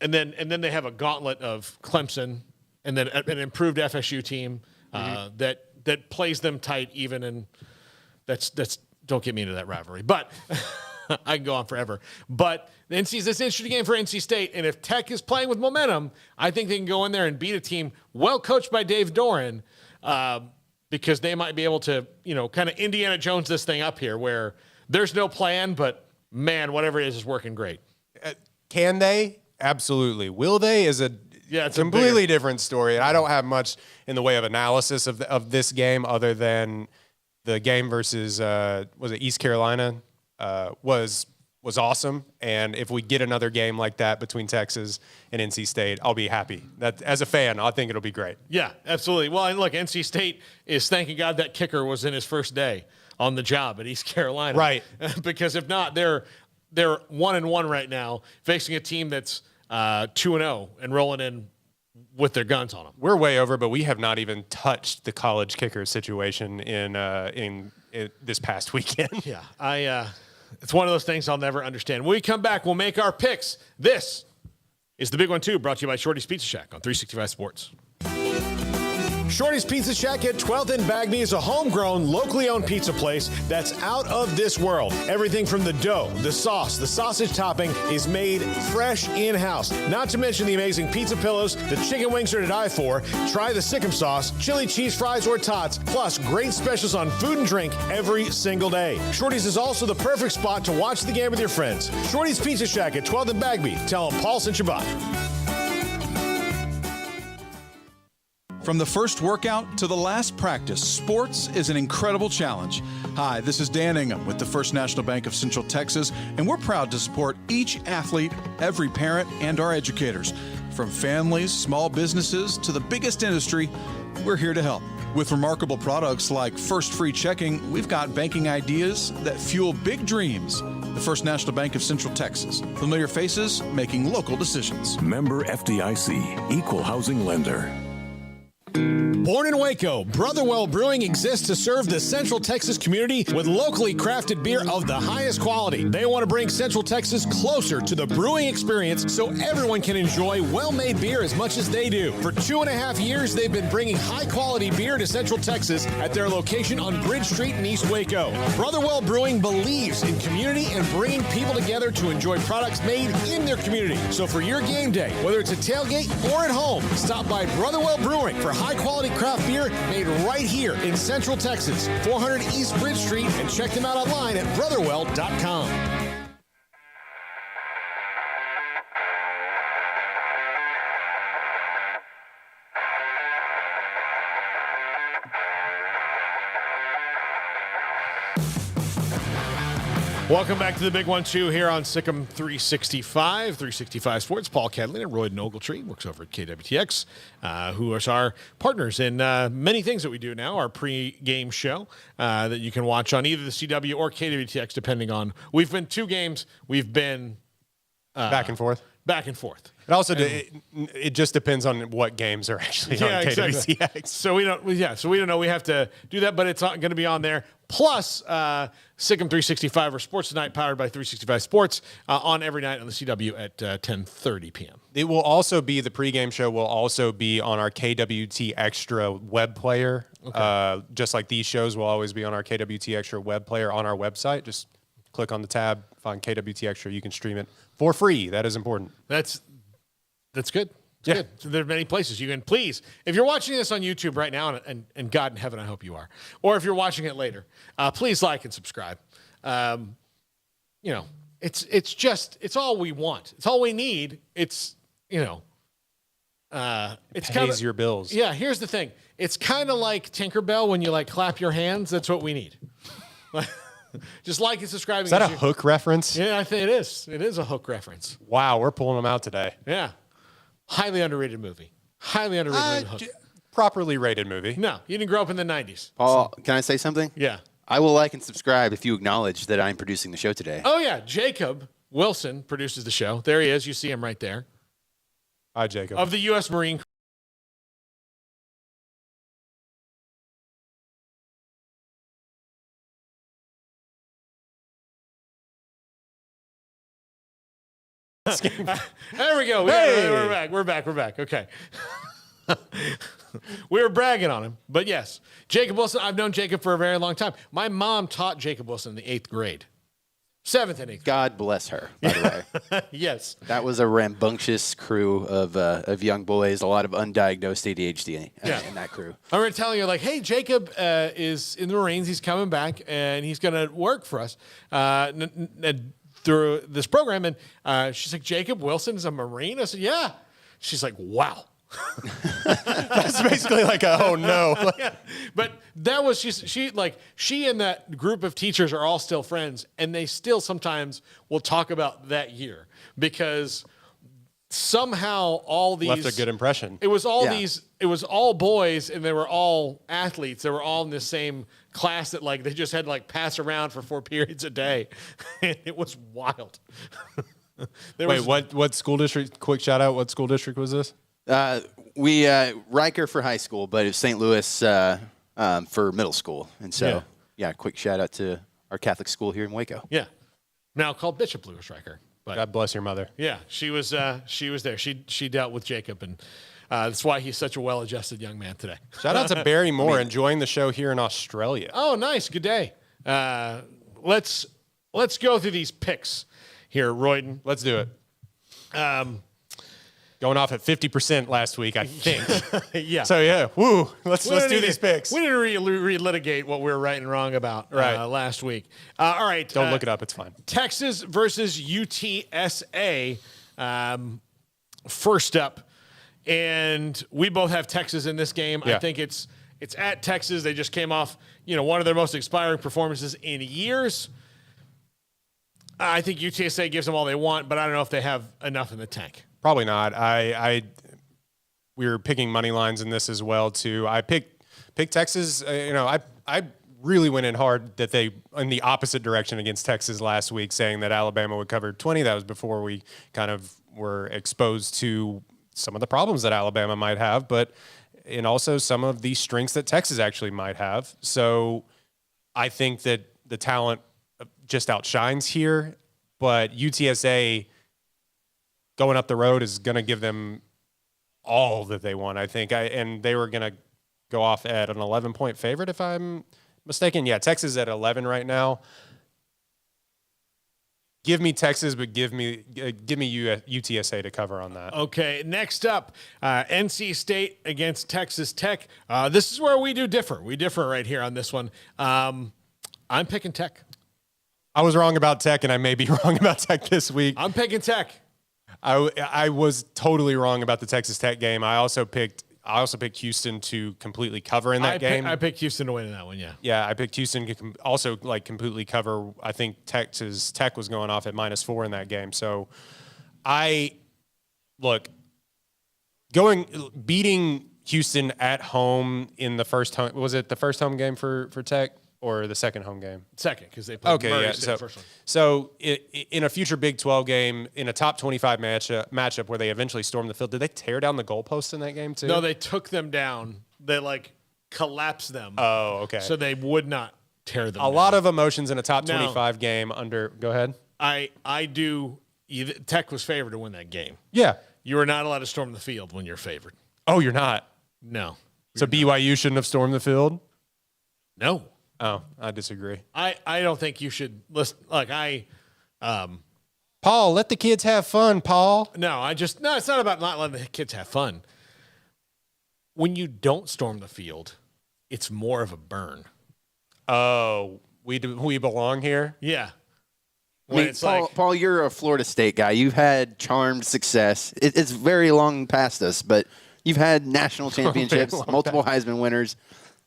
and then they have a gauntlet of Clemson, and then an improved FSU team that plays them tight even, and that's don't get me into that rivalry, but I can go on forever. But this is an interesting game for NC State, and if Tech is playing with momentum, I think they can go in there and beat a team well coached by Dave Doran, because they might be able to, kind of Indiana Jones this thing up here where there's no plan, but man, whatever it is working great. Can they? Absolutely. Will they? Is it's a completely different story. I don't have much in the way of analysis of this game other than the game versus was it East Carolina was awesome. And if we get another game like that between Texas and NC State, I'll be happy. That as a fan, I think it'll be great. Yeah, absolutely. Well, and look, NC State is thanking God that kicker was in his first day on the job at East Carolina. Right. Because if not, they're 1-1 right now, facing a team that's 2-0 and rolling in with their guns on them. We're way over, but we have not even touched the college kicker situation in this past weekend. Yeah, it's one of those things I'll never understand. When we come back, we'll make our picks. This is the Big One 2, brought to you by Shorty's Pizza Shack on 365 Sports. Shorty's Pizza Shack at 12th and Bagby is a homegrown, locally owned pizza place that's out of this world. Everything from the dough, the sauce, the sausage topping is made fresh in-house. Not to mention the amazing pizza pillows, the chicken wings are to die for. Try the Sikkim sauce, chili cheese fries or tots, plus great specials on food and drink every single day. Shorty's is also the perfect spot to watch the game with your friends. Shorty's Pizza Shack at 12th and Bagby. Tell them Paul sent you by. From the first workout to the last practice, sports is an incredible challenge. Hi, this is Dan Ingham with the First National Bank of Central Texas, and we're proud to support each athlete, every parent, and our educators. From families, small businesses, to the biggest industry, we're here to help. With remarkable products like First Free Checking, we've got banking ideas that fuel big dreams. The First National Bank of Central Texas. Familiar faces making local decisions. Member FDIC, Equal Housing Lender. Born in Waco, Brotherwell Brewing exists to serve the Central Texas community with locally crafted beer of the highest quality. They want to bring Central Texas closer to the brewing experience so everyone can enjoy well-made beer as much as they do. For 2.5 years, they've been bringing high-quality beer to Central Texas at their location on Bridge Street in East Waco. Brotherwell Brewing believes in community and bringing people together to enjoy products made in their community. So for your game day, whether it's a tailgate or at home, stop by Brotherwell Brewing for high-quality craft beer made right here in Central Texas, 400 East Bridge Street, and check them out online at brotherwell.com. Welcome back to the Big One 2 here on Sikkim 365 Sports. Paul Catalina, Roy Ogletree works over at KWTX, who is our partners in many things that we do now. Our pre-game show that you can watch on either the CW or KWTX, depending on. We've been 2 games. We've been Back and forth. Back and forth. It also it just depends on what games are actually on KWTX. Exactly. So we don't know. We have to do that, but it's not going to be on there. Plus, Sikkim 365 or Sports Tonight, powered by 365 Sports, on every night on the CW at 10:30 p.m. It will also be the pregame show. Will also be on our KWT Extra web player. Okay. Just like these shows will always be on our KWT Extra web player on our website. Just click on the tab, find KWT Extra. You can stream it for free. That is important. That's good. Good. So there are many places you can. Please, if you're watching this on YouTube right now, and God in heaven, I hope you are, or if you're watching it later, please like and subscribe. It's all we want. It's all we need. It's pays your bills. Yeah. Here's the thing. It's kind of like Tinkerbell when you clap your hands. That's what we need. Just like and subscribing. Is that a Hook reference? Yeah, I think it is. It is a Hook reference. Wow, we're pulling them out today. Yeah. Highly underrated movie. Highly underrated movie. Properly rated movie. No, you didn't grow up in the 90s. Paul, can I say something? Yeah. I will like and subscribe if you acknowledge that I'm producing the show today. Oh, yeah. Jacob Wilson produces the show. There he is. You see him right there. Hi, Jacob. Of the U.S. Marine There we go. We're back. Okay. We were bragging on him, but yes, Jacob Wilson. I've known Jacob for a very long time. My mom taught Jacob Wilson in the 8th grade, 7th and 8th. God bless her, by the way. Yes. That was a rambunctious crew of young boys, a lot of undiagnosed ADHD in that crew. I remember telling her, like, hey, Jacob is in the Marines. He's coming back, and he's going to work for us through this program. And she's like, Jacob Wilson is a Marine? I said, yeah. She's like, wow. That's basically like a, oh no. Yeah. But that was she and that group of teachers are all still friends, and they still sometimes will talk about that year because somehow all these left a good impression. It was all boys, and they were all athletes. They were all in the same class that like they just had to like pass around for 4 periods a day. And it was wild. What school district? Quick shout out. What school district was this? We Riker for high school, but it was St. Louis for middle school. And so, quick shout out to our Catholic school here in Waco. Yeah. Now called Bishop Lewis Riker. But God bless your mother. yeah, she was there. She dealt with Jacob, and that's why he's such a well-adjusted young man today. Shout out to Barry Moore enjoying the show here in Australia. Oh, nice. Good day. Let's go through these picks here, Royden. Let's do it. Going off at 50% last week, I think. Yeah. So yeah, woo. Let's do these picks. We didn't relitigate what we were right and wrong about last week. All right. Don't look it up. It's fine. Texas versus UTSA. First up, and we both have Texas in this game. Yeah. I think it's at Texas. They just came off, one of their most inspiring performances in years. I think UTSA gives them all they want, but I don't know if they have enough in the tank. Probably not. We were picking money lines in this as well too. I picked Texas. I really went in hard that they in the opposite direction against Texas last week, saying that Alabama would cover 20. That was before we kind of were exposed to some of the problems that Alabama might have, and also some of the strengths that Texas actually might have. So I think that the talent just outshines here, but UTSA going up the road is going to give them all that they want, I think. And they were going to go off at an 11-point favorite, if I'm mistaken. Yeah, Texas at 11 right now. Give me Texas, but give me UTSA to cover on that. Okay, next up, NC State against Texas Tech. This is where we differ. We differ right here on this one. I'm picking Tech. I was wrong about Tech, and I may be wrong about Tech this week. I'm picking Tech. I was totally wrong about the Texas Tech game. I also picked Houston to completely cover in that game. I picked Houston to win in that one. Yeah. Yeah, I picked Houston to also completely cover. I think Texas Tech was going off at -4 in that game. So, beating Houston at home in the first home. Was it the first home game for Tech? Or the second home game? Second, because they played Murray State first one. So in a future Big 12 game, in a top 25 matchup where they eventually stormed the field, did they tear down the goalposts in that game too? No, they took them down. They collapsed them. Oh, okay. So they would not tear them down. A lot of emotions in a top 25 game under. Go ahead. I do. Tech was favored to win that game. Yeah. You are not allowed to storm the field when you're favored. Oh, you're not? No. So BYU shouldn't have stormed the field? No. Oh, I disagree. I don't think you should listen. Paul, let the kids have fun, Paul. No, it's not about not letting the kids have fun. When you don't storm the field, it's more of a burn. Oh, we belong here? Yeah. Paul, you're a Florida State guy. You've had charmed success. It's very long past us, but you've had national championships, multiple Heisman winners.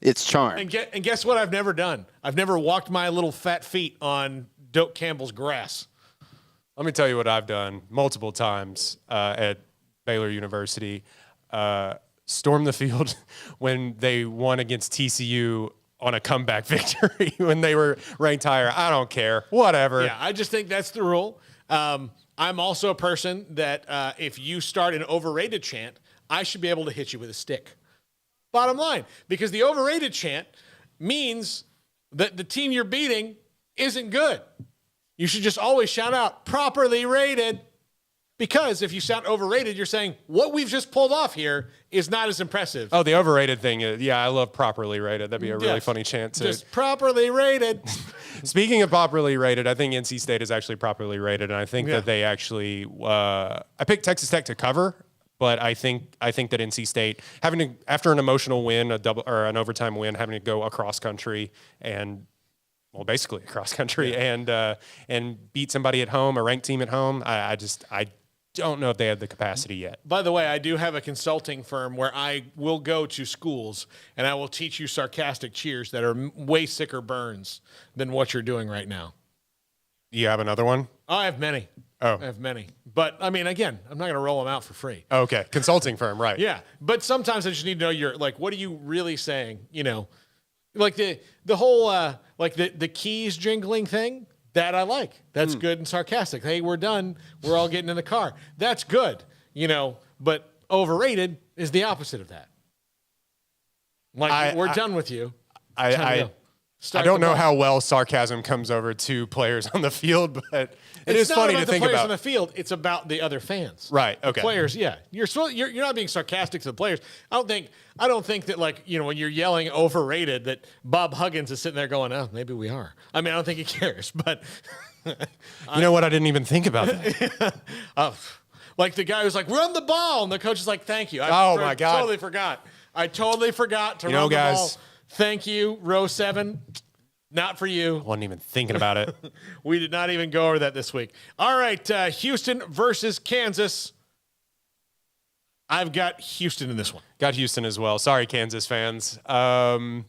It's charm. And guess what I've never done? I've never walked my little fat feet on Doak Campbell's grass. Let me tell you what I've done multiple times at Baylor University. Storm the field when they won against TCU on a comeback victory when they were ranked higher. I don't care. Whatever. Yeah, I just think that's the rule. I'm also a person that if you start an overrated chant, I should be able to hit you with a stick. Bottom line, because the overrated chant means that the team you're beating isn't good. You should just always shout out properly rated Because if you sound overrated, you're saying what we've just pulled off here is not as impressive. Oh, the overrated thing. I love properly rated. That'd be a really funny chant too. Just properly rated. Speaking of properly rated, I think NC State is actually properly rated, and I think that they actually. I picked Texas Tech to cover, but I think that NC State after an emotional win, a double or an overtime win, having to go across country and. Well, basically across country and beat somebody at home, a ranked team at home. I don't know if they have the capacity yet. By the way, I do have a consulting firm where I will go to schools and I will teach you sarcastic cheers that are way sicker burns than what you're doing right now. You have another one? Oh, I have many. I have many. But, I mean, again, I'm not going to roll them out for free. Okay. Consulting firm, right. Yeah. But sometimes I just need to know what are you really saying? Like the whole like the keys jingling thing that I like. That's good and sarcastic. Hey, we're done. We're all getting in the car. That's good, But overrated is the opposite of that. Like we're done with you. I don't know how well sarcasm comes over to players on the field, but it is funny to think about. It's not about the players on the field. It's about the other fans. Right. Okay. The players. Yeah. You're not being sarcastic to the players. I don't think that when you're yelling overrated that Bob Huggins is sitting there going, oh, maybe we are. I mean, I don't think he cares, but you know what? I didn't even think about that. Like the guy who's like, run the ball. And the coach is like, thank you. My God. Totally forgot. I totally forgot to run the ball. Thank you. Row 7. Not for you. I wasn't even thinking about it. We did not even go over that this week. All right, Houston versus Kansas. I've got Houston in this one. Got Houston as well. Sorry, Kansas fans. I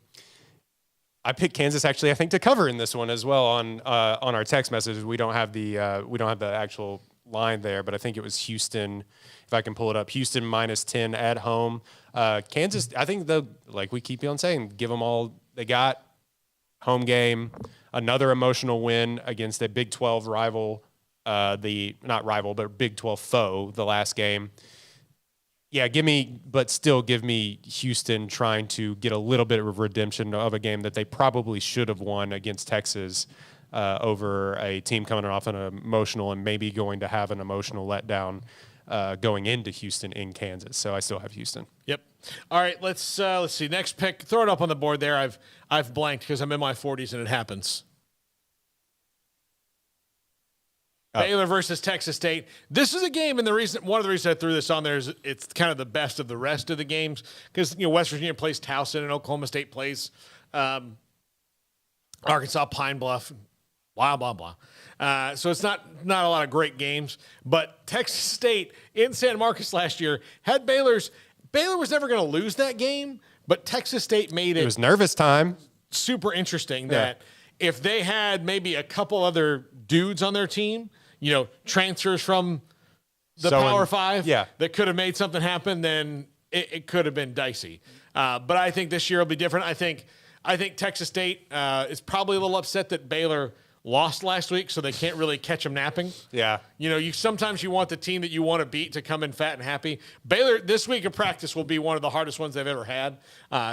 picked Kansas actually, I think, to cover in this one as well on our text messages. We don't have the actual line there, but I think it was Houston. If I can pull it up, Houston -10 at home. Kansas, I think like we keep on saying, give them all they got. Home game, another emotional win against a Big 12 rival, not rival, but Big 12 foe the last game. Yeah, give me Houston trying to get a little bit of redemption of a game that they probably should have won against Texas over a team coming off an emotional and maybe going to have an emotional letdown going into Houston in Kansas. So I still have Houston. Yep. All right, let's see. Next pick. Throw it up on the board there. I've blanked because I'm in my 40s and it happens. Baylor versus Texas State. This is a game, and one of the reasons I threw this on there is it's kind of the best of the rest of the games because West Virginia plays Towson and Oklahoma State plays Arkansas Pine Bluff. Blah blah blah. So it's not a lot of great games, but Texas State in San Marcos last year had Baylor was never going to lose that game, but Texas State made it. It was nervous time. Super interesting that if they had maybe a couple other dudes on their team, transfers from the Power Five that could have made something happen, then it could have been dicey. But I think this year will be different. I think Texas State is probably a little upset that Baylor lost last week, so they can't really catch them napping. Yeah. Sometimes you want the team that you want to beat to come in fat and happy. Baylor, this week of practice will be one of the hardest ones they've ever had.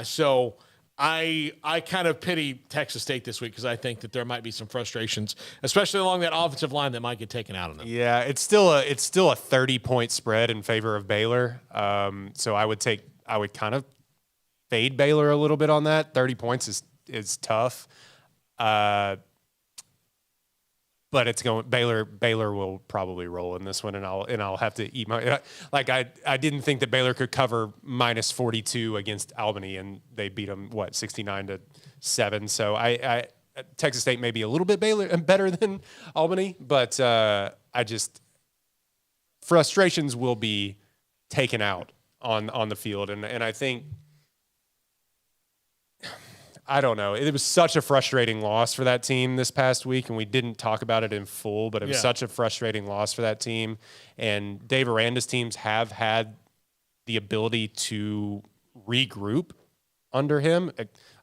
So I kind of pity Texas State this week because I think that there might be some frustrations, especially along that offensive line that might get taken out on them. Yeah, it's still a 30-point spread in favor of Baylor. So I would kind of fade Baylor a little bit on that. 30 points is tough. But it's going Baylor will probably roll in this one, and I'll have to eat my I didn't think that Baylor could cover -42 against Albany, and they beat them 69-7. So I Texas State may be a little bit better than Albany, but frustrations will be taken out on the field, and I think. I don't know. It was such a frustrating loss for that team this past week, and we didn't talk about it in full, but it was such a frustrating loss for that team. And Dave Aranda's teams have had the ability to regroup under him,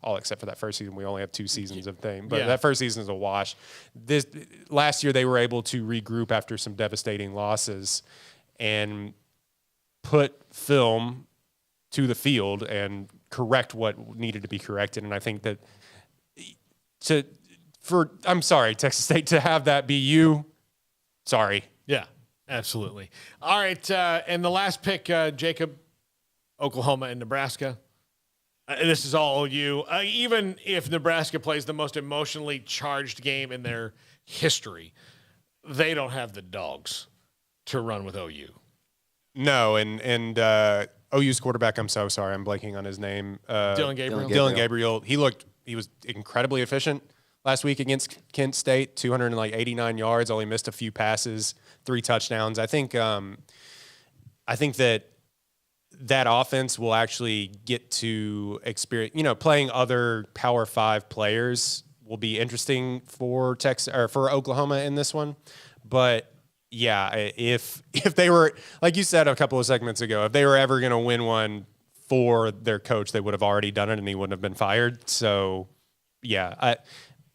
all except for that first season. We only have 2 seasons of thing, but that first season is a wash. Last year, they were able to regroup after some devastating losses and put film to the field and correct what needed to be corrected. And I think that I'm sorry, Texas State, to have that be you. Sorry. Yeah. Absolutely. All right, and the last pick, Jacob, Oklahoma and Nebraska. This is all OU. Even if Nebraska plays the most emotionally charged game in their history, they don't have the dogs to run with OU. No, and OU's quarterback, I'm so sorry, I'm blanking on his name. Dylan Gabriel. Dylan Gabriel. He was incredibly efficient last week against Kent State, 289 yards, only missed a few passes, 3 touchdowns. I think that offense will actually get to experience, playing other Power 5 players will be interesting for Texas or for Oklahoma in this one. But yeah, if they were, like you said a couple of segments ago, if they were ever going to win one for their coach, they would have already done it and he wouldn't have been fired. So yeah,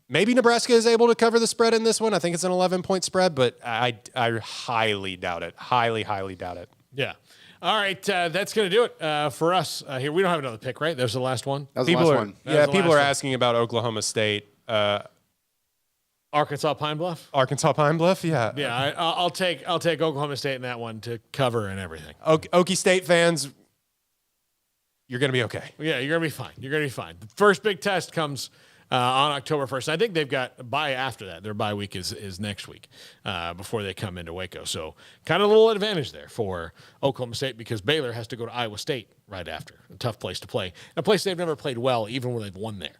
maybe Nebraska is able to cover the spread in this one. I think it's an 11-point spread, but I highly doubt it. Highly doubt it. Yeah. All right, that's going to do it for us here. We don't have another pick, right? That was the last one. That was the last one. Yeah, people are asking about Oklahoma State. Arkansas Pine Bluff. Yeah. Yeah, I'll take Oklahoma State in that one to cover and everything. Okie State fans, you're going to be okay. Yeah, you're going to be fine. The first big test comes on October 1st. I think they've got a bye after that. Their bye week is next week before they come into Waco. So kind of a little advantage there for Oklahoma State because Baylor has to go to Iowa State right after. A tough place to play. A place they've never played well, even when they've won there.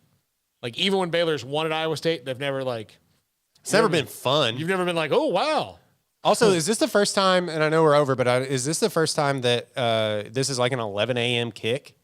Like, even when Baylor's won at Iowa State, they've never, like... It's never been fun. You've never been like, oh, wow. Also, is this the first time, and I know we're over, but is this the first time that this is like an 11 a.m. kick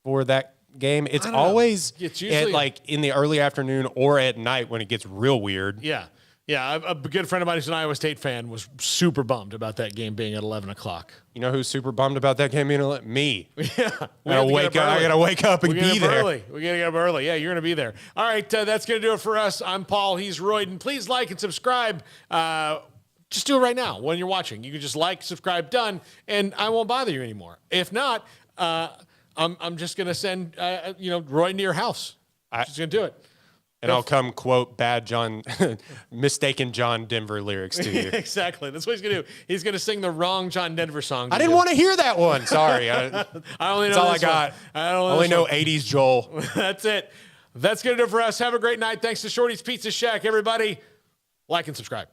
for that game? It's always usually in the early afternoon or at night when it gets real weird. Yeah. Yeah, a good friend of mine who's an Iowa State fan was super bummed about that game being at 11 o'clock. You know who's super bummed about that game being at me? Yeah. I got to wake up and be there. We got to get up early. Yeah, you're going to be there. All right, that's going to do it for us. I'm Paul. He's Royden. Please like and subscribe. Just do it right now when you're watching. You can just like, subscribe, done, and I won't bother you anymore. If not, I'm just going to send Royden to your house. I'm just going to do it. And I'll come quote mistaken John Denver lyrics to you. Exactly. That's what he's going to do. He's going to sing the wrong John Denver song. I didn't want to hear that one. Sorry. I only know that's all I got. I only know 80s Joel. That's it. That's going to do it for us. Have a great night. Thanks to Shorty's Pizza Shack, everybody. Like and subscribe.